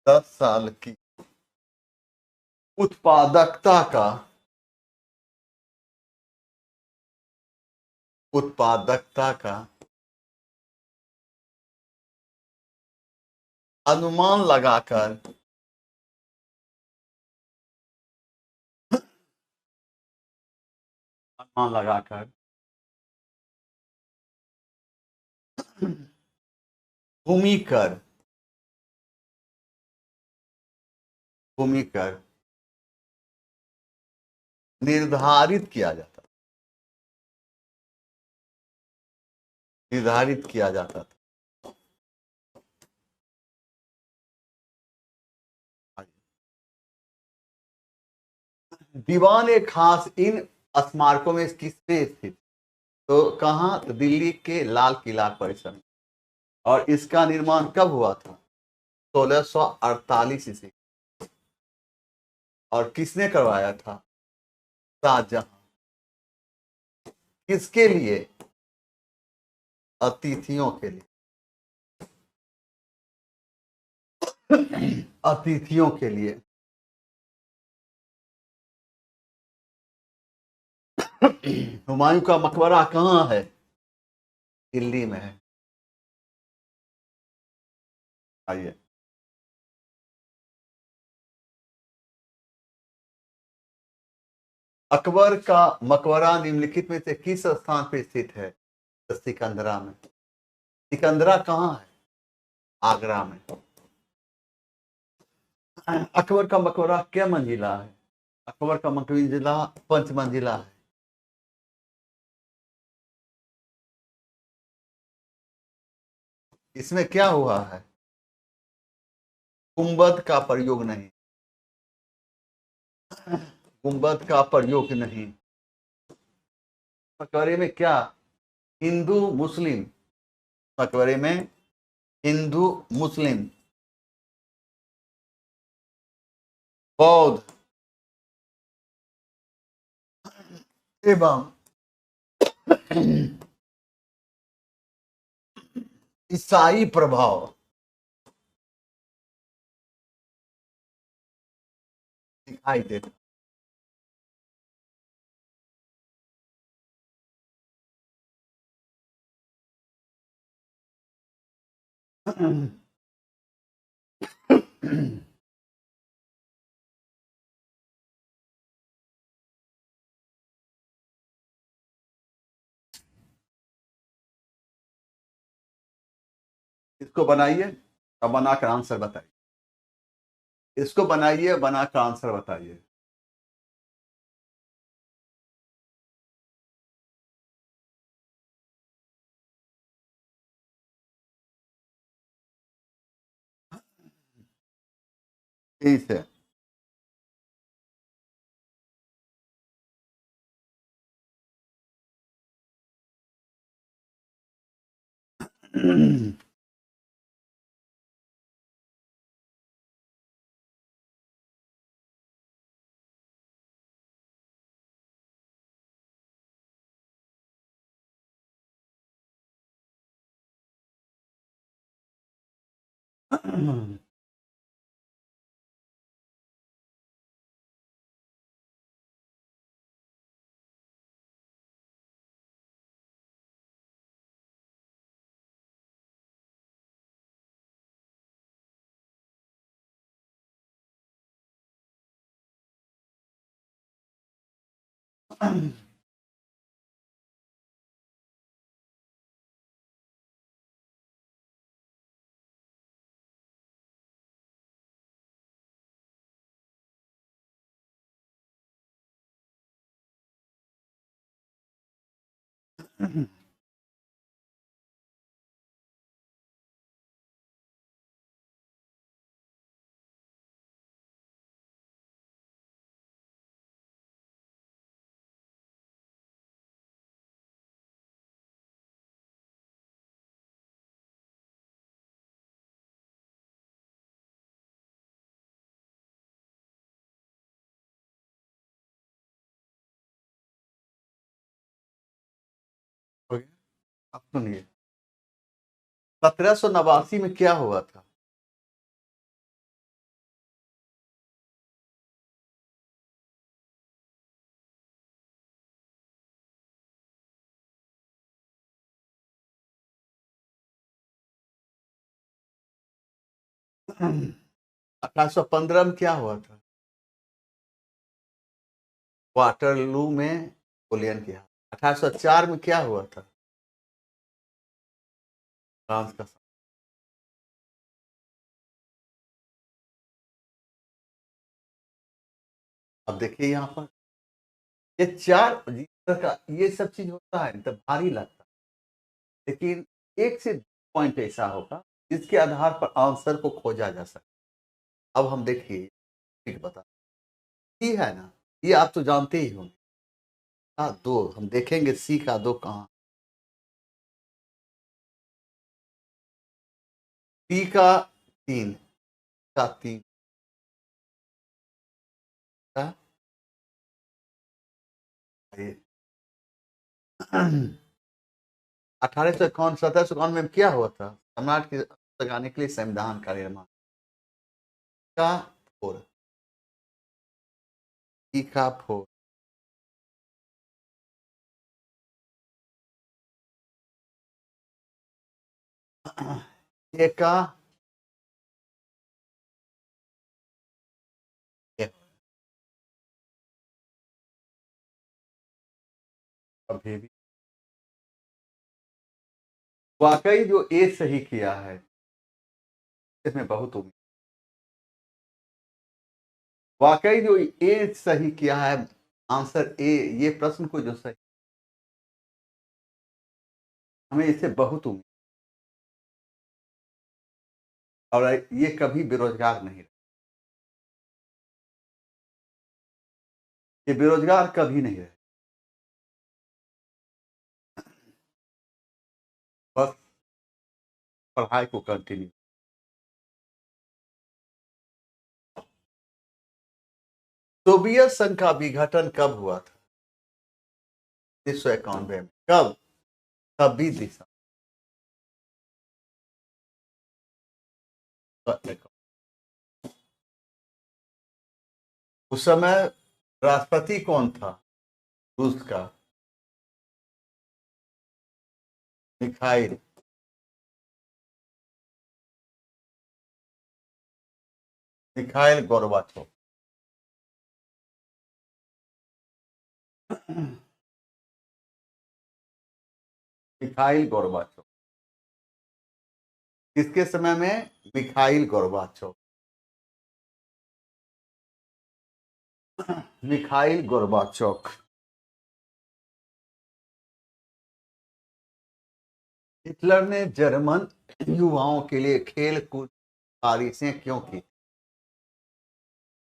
10 साल की उत्पादकता का उत्पादकता का अनुमान लगाकर अनुमान लगाकर भूमि कर भूमि कर निर्धारित किया जाता निर्धारित किया जाता था। दीवान ए खास इन स्मारकों में किसमें स्थित? तो कहाँ? तो दिल्ली के लाल किला परिसर में। और इसका निर्माण कब हुआ था? 1648 ईस्वी। और किसने करवाया था? शाहजहां। किसके लिए? अतिथियों के लिए। अतिथियों के लिए। हुमायूं का मकबरा कहाँ है? दिल्ली में है। आइए, अकबर का मकबरा निम्नलिखित में से किस स्थान पर स्थित है? तो सिकंदरा में। सिकंदरा कहाँ है? आगरा में। अकबर का मकबरा क्या मंजिला है? अकबर का मकबरा 5 मंजिला है। इसमें क्या हुआ है? गुंबद का प्रयोग नहीं। गुंबद का प्रयोग नहीं। मकबरे में क्या? हिंदू मुस्लिम। मकबरे में हिंदू मुस्लिम बौद्ध एवं ईसाई प्रभाव दिखाई देता। इसको बनाइए और बनाकर आंसर बताइए। इसको बनाइए, बनाकर आंसर बताइए। ठीक है। हो गया? अब सुनिए, 1789 में क्या हुआ था? हम्म। 1815 में क्या हुआ था? वाटरलू में नेपोलियन की हार। 1804 में क्या हुआ था? फ्रांस का अब देखिए यहाँ पर ये चार का ये सब चीज होता है तो भारी लगता है, लेकिन एक से पॉइंट ऐसा होगा जिसके आधार पर आंसर को खोजा जा सकता है। अब हम देखिए, ठीक बता सी है ना, ये आप तो जानते ही होंगे। हाँ, दो हम देखेंगे सी का दो कहाँ। सी का तीन, का तीन का ये 1851 1791 में क्या हुआ था? सम्राट की लगाने के लिए संविधान का निर्माण का फोर, सी का फोर, ए का ए, अभी भी वाकई जो ए सही किया है इसमें बहुत उम्मीद। वाकई जो ए सही किया है, आंसर ए, ये प्रश्न को जो सही, हमें इससे बहुत उम्मीद। और ये कभी बेरोजगार नहीं रहे, ये बेरोजगार कभी नहीं रहे, बस पढ़ाई को कंटिन्यू। सोवियत संघ का विघटन कब हुआ था? 1991 में। कब? 26 दिसंबर। उस समय राष्ट्रपति कौन था रूस का? Mikhail, Mikhail Gorbachev. Mikhail Gorbachev. किसके समय में? Mikhail Gorbachev. Mikhail Gorbachev. Hitler ने जर्मन युवाओं के लिए खेल कूद साजिशें क्यों की?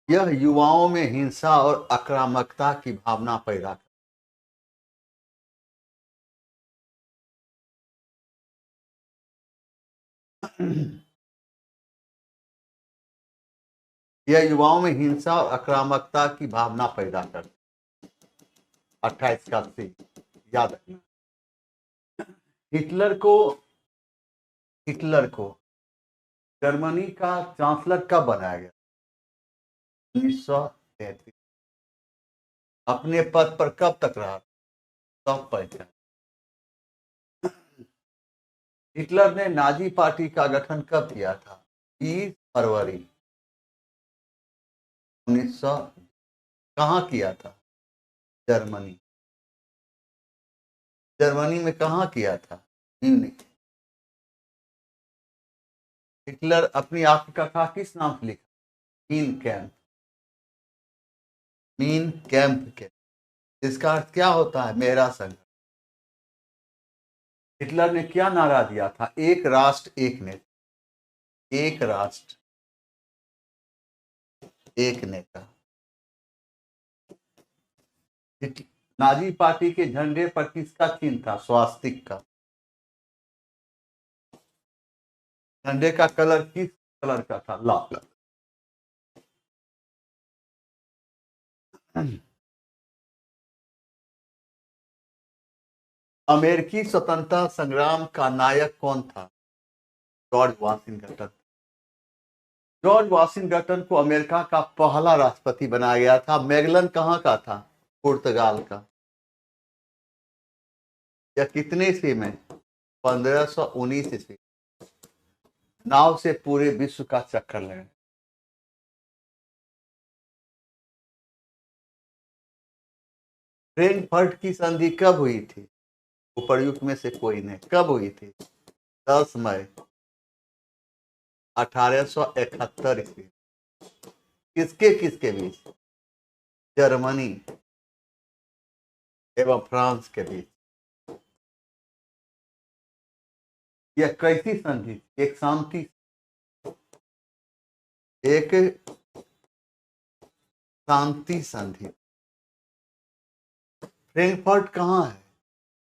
यह युवाओं में हिंसा और आक्रामकता की भावना पैदा कर, यह युवाओं में हिंसा और आक्रामकता की भावना पैदा कर। 28 का याद रखना। हिटलर को हिटलर को जर्मनी का चांसलर कब बनाया गया? 1933। अपने पद पर कब तक रहा? सब पहचान। हिटलर ने नाजी पार्टी का गठन कब किया था? 20 फरवरी 1900। कहाँ किया था? जर्मनी। जर्मनी में कहाँ किया था? म्यूनिख। हिटलर अपनी आत्मकथा किस नाम से लिखा? Mean camp. मीन कैंप के, इसका अर्थ क्या होता है? मेरा संघर्ष। हिटलर ने क्या नारा दिया था? एक राष्ट्र एक नेता, एक राष्ट्र एक नेता। नाजी पार्टी के झंडे पर किसका चिन्ह था? स्वास्तिक का। झंडे का कलर किस कलर का था? लाल। अमेरिकी स्वतंत्रता संग्राम का नायक कौन था? George Washington. जॉर्ज वाशिंगटन को अमेरिका का पहला राष्ट्रपति बनाया गया था। मैगलन कहाँ का था? पुर्तगाल का। यह कितने ईस्वी में? 1519 ईस्वी। नाव से पूरे विश्व का चक्कर लगाया। फ्रैंकफर्ट की संधि कब हुई थी? उपर्युक्त में से कोई नहीं। कब हुई थी? 10 मई 1871 ईस्वी। किसके किसके बीच? जर्मनी एवं फ्रांस के बीच। यह कैसी संधि? एक शांति, एक शांति संधि। फ्रैंकफर्ट कहाँ है?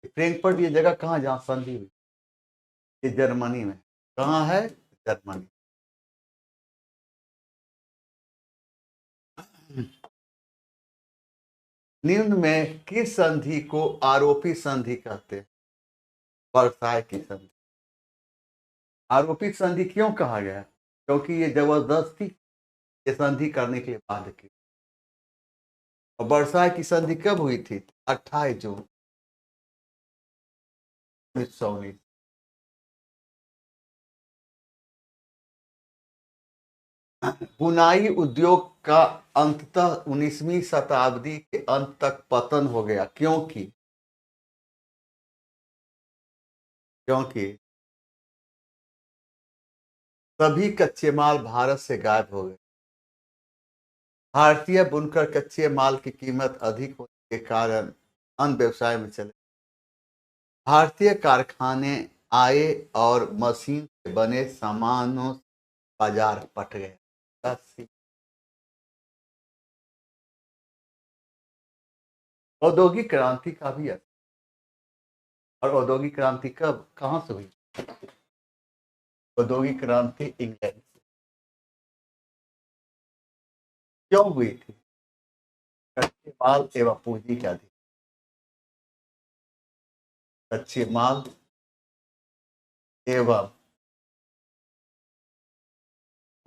फ्रैंकफर्ट ये जगह कहाँ जहाँ संधि हुई? ये जर्मनी में। कहाँ है? जर्मनी। निम्न में किस संधि को आरोपी संधि कहते हैं? वर्साय की संधि। आरोपी संधि क्यों कहा गया? क्योंकि ये जबरदस्ती ये संधि करने के लिए बाध्य की। और वर्साय की संधि कब हुई थी? 28 जून 1919। बुनाई उद्योग का अंततः 19वीं शताब्दी के अंत तक पतन हो गया। क्योंकि सभी कच्चे माल भारत से गायब हो गए। भारतीय बुनकर कच्चे माल की कीमत अधिक होने के कारण अन्य व्यवसाय में चले। भारतीय कारखाने आए और मशीन से बने सामानों बाजार पट गए। औद्योगिक क्रांति का भी असर। और औद्योगिक क्रांति कब कहां से हुई? औद्योगिक क्रांति इंग्लैंड से। क्यों हुई थी? कच्चे माल एवं पूंजी के अधिक। कच्चे माल एवं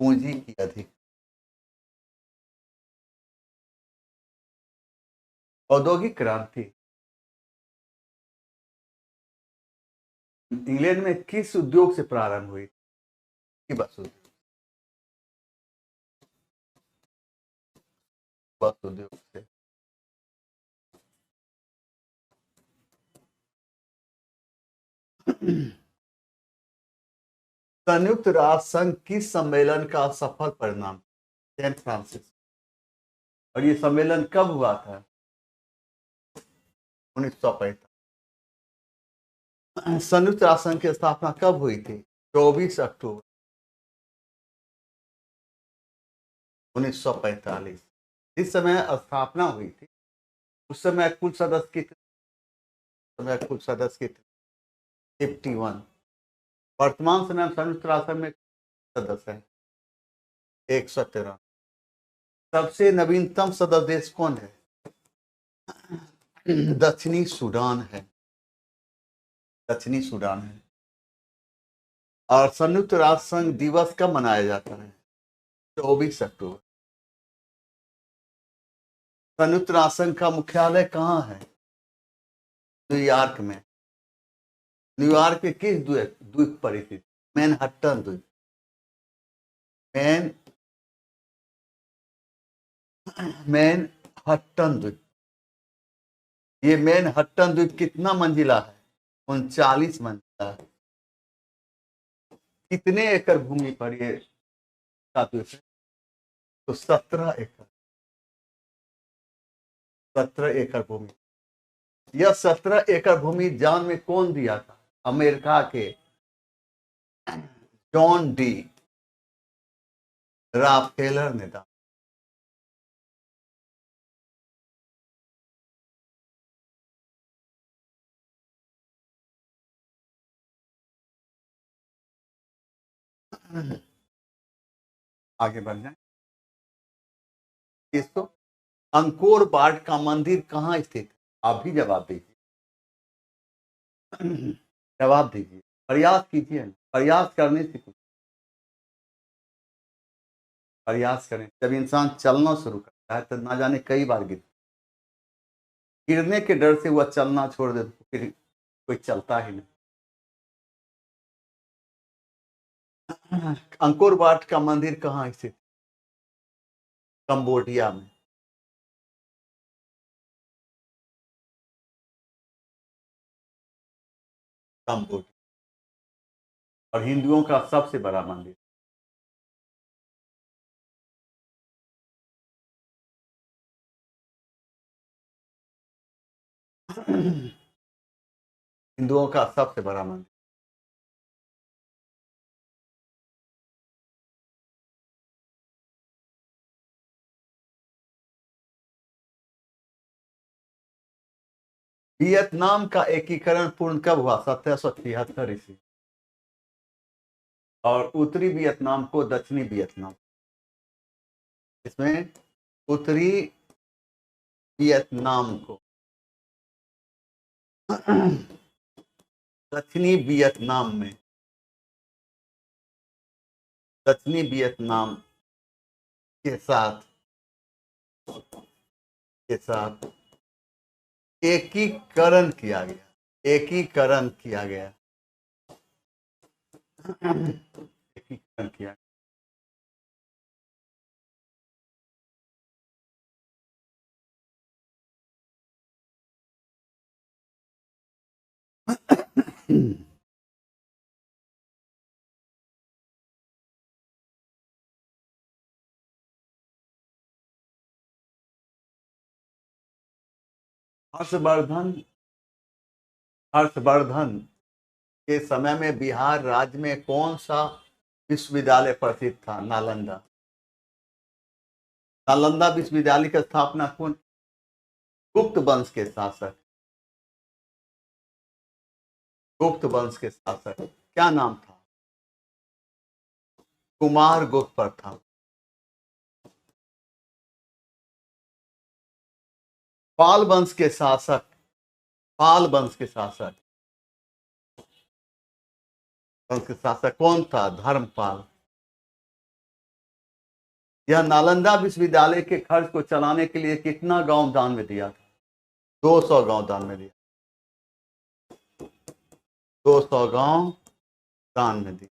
पूंजी की अधिक। औद्योगिक क्रांति इंग्लैंड में किस उद्योग से प्रारंभ हुई? बस उद्योग। बस उद्योग से। संयुक्त राष्ट्र संघ किस सम्मेलन का सफल परिणाम? San Francisco. और ये सम्मेलन कब हुआ था? 1945। संयुक्त राष्ट्र संघ की स्थापना कब हुई थी? 24 अक्टूबर 1945। इस समय स्थापना हुई थी। उस समय कुल सदस्य कितने? समय कुल सदस्य कितने? 51। वर्तमान समय संयुक्त राष्ट्र में सदस्य है 113। सबसे नवीनतम सदस्य देश कौन है? दक्षिणी सूडान है। दक्षिणी सूडान है। और संयुक्त राष्ट्र संघ दिवस कब मनाया जाता है? 24 अक्टूबर। संयुक्त राष्ट्र संघ का मुख्यालय कहाँ है? न्यूयॉर्क में। न्यूयॉर्क के किस द्वीप पर स्थित? मैनहट्टन द्वीप। मैन मैनहट्टन द्वीप। ये मैनहट्टन द्वीप कितना मंजिला है? 39 मंजिला है। कितने एकड़ भूमि पर ये द्वीप है? तो 17 एकड़। 17 एकड़ भूमि। यह 17 एकड़ भूमि जान में कौन दिया था? अमेरिका के जॉन डी रॉकफेलर ने दान। आगे बढ़ जाए। इसको अंकोर वाट का मंदिर कहाँ स्थित है? आप भी जवाब दीजिए। जवाब दीजिए, प्रयास कीजिए, प्रयास करने से कुछ, प्रयास करें। जब इंसान चलना शुरू करता है तो ना जाने कई बार गिरने के डर से वह चलना छोड़ दे तो फिर कोई चलता ही नहीं। अंकोर वाट का मंदिर कहाँ स्थित? कंबोडिया में। कंबोडिया। और हिंदुओं का सबसे बड़ा मंदिर। हिंदुओं का सबसे बड़ा मंदिर। वियतनाम का एकीकरण पूर्ण कब हुआ? 1776 ईस्वी। और उत्तरी वियतनाम को दक्षिणी वियतनाम, इसमें उत्तरी वियतनाम को दक्षिणी वियतनाम में, दक्षिणी वियतनाम के साथ एकीकरण किया गया, एकीकरण किया गया, एकीकरण किया। हर्षवर्धन, हर्षवर्धन के समय में बिहार राज्य में कौन सा विश्वविद्यालय प्रसिद्ध था? नालंदा। नालंदा विश्वविद्यालय की स्थापना कौन? गुप्त वंश के शासक, गुप्त वंश के शासक, क्या नाम था? कुमार गुप्त प्रथम। पाल वंश के शासक, पाल वंश के शासक, वंश के शासक कौन था? धर्मपाल। यह नालंदा विश्वविद्यालय के खर्च को चलाने के लिए कितना गांव दान में दिया था? 200 गांव दान में दिया, 200 गांव दान में दिया।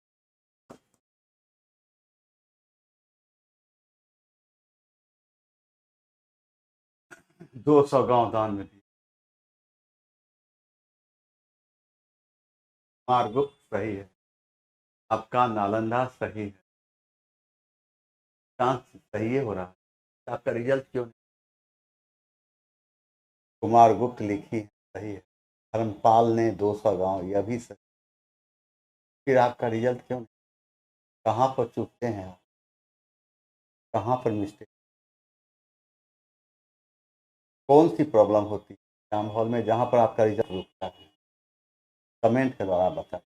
200 गांव दान में दिया। कुमारगुप्त सही है, आपका नालंदा सही है। चांस सही हो रहा है, आपका रिजल्ट क्यों नहीं? कुमारगुप्त लिखी है, सही है। धर्मपाल ने 200 गांव, यह भी सही। फिर आपका रिजल्ट क्यों नहीं? कहाँ पर चूकते हैं आप? कहाँ पर मिस्टेक, कौन सी प्रॉब्लम होती है एग्जाम हॉल में जहाँ पर आपका रिजल्ट रुकता है? कमेंट के द्वारा बताएं।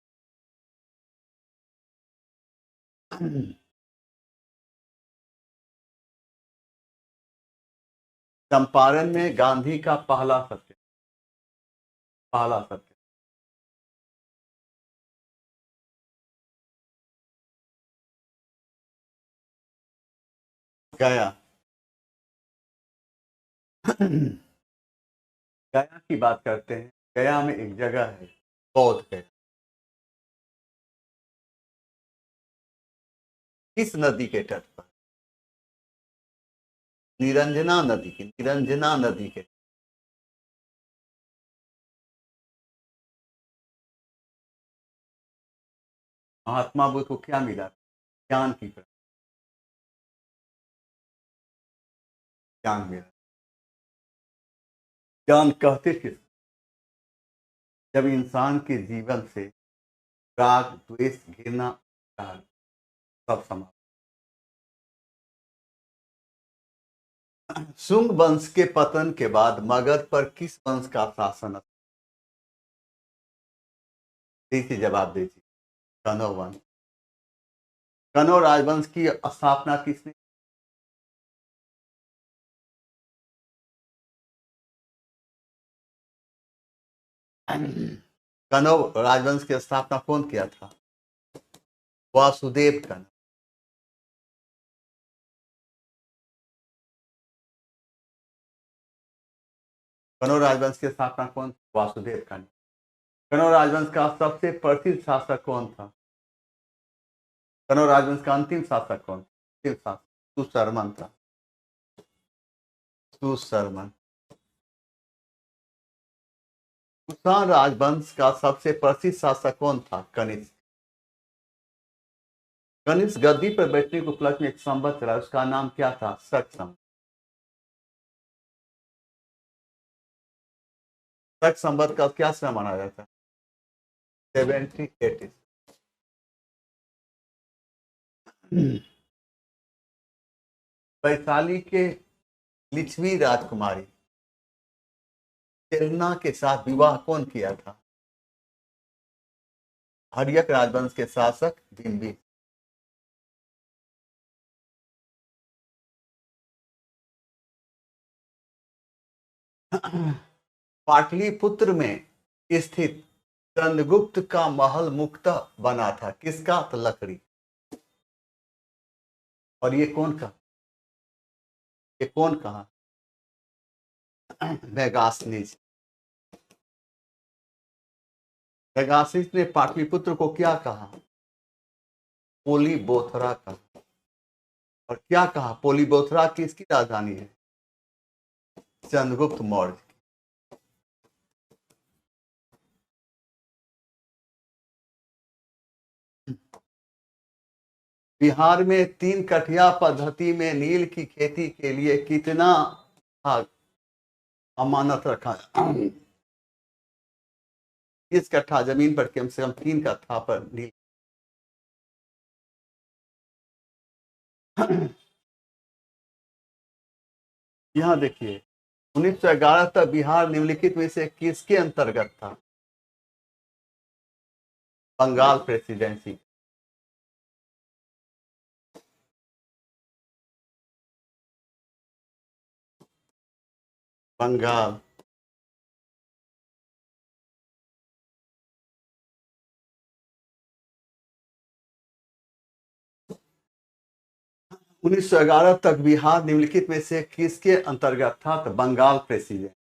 चंपारण में गांधी का पहला सत्य, पहला सत्य। गया। गया की बात करते हैं। गया में एक जगह है, बौद्ध गया। किस नदी के तट पर? निरंजना नदी के, निरंजना नदी के। महात्मा बुद्ध को क्या मिला? ज्ञान की प्राप्ति, ज्ञान मिला। ज्ञान कहते किस? जब इंसान के जीवन से राग, द्वेष, घृणा, राग सब समाप्त। शुंग वंश के पतन के बाद मगध पर किस वंश का शासन था? दीजिए जवाब दीजिए। कनौज वंश। कनौज राजवंश की स्थापना किसने? कनौज राजवंश की स्थापना कौन किया था? वासुदेव कनौज। कनौज राजवंश की स्थापना कौन? वासुदेव कनौज। कनौज राजवंश का सबसे प्रसिद्ध शासक कौन था? कनौज राजवंश का अंतिम शासक कौन? अंतिम शासक सुशर्मन था। सुशर्मन। कुषाण राजवंश का सबसे प्रसिद्ध शासक कौन था? कनिष्क। कनिष्क गद्दी पर बैठने के उपलक्ष्य में एक संवत चला, उसका नाम क्या था? शक संवत। शक संवत का क्या समय माना जाता है? 70-80। वैशाली के लिच्छवी राजकुमारी चेरना के साथ विवाह कौन किया था? हर्यक राजवंश के शासक बिंबिसार। पाटलिपुत्र में स्थित चंद्रगुप्त का महल मुख्यतः बना था किसका? तो लकड़ी। और ये कौन कहा? ये कौन कहा? मेगास्थनीज। मेगास्थनीज ने पाटलिपुत्र को क्या कहा? पोलीबोथरा कहा। और क्या कहा? पोलीबोथरा किसकी राजधानी है? चंद्रगुप्त मौर्य। बिहार में 3 कठिया पद्धति में नील की खेती के लिए कितना भाग अमानत रखा है? 30 कट्ठा जमीन पर कम से कम 3 कट्ठा पर नील। यहाँ देखिए 1911 तक बिहार निम्नलिखित में से किसके अंतर्गत था? बंगाल प्रेसिडेंसी। बंगाल। 1911 तक बिहार निम्नलिखित में से किसके अंतर्गत था? तो बंगाल प्रेसिडेंसी।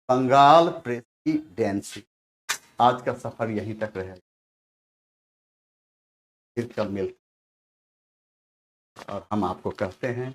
बंगाल प्रेसिडेंसी। आज का सफर यहीं तक रहेगा, फिर कब मिलते और हम आपको कहते हैं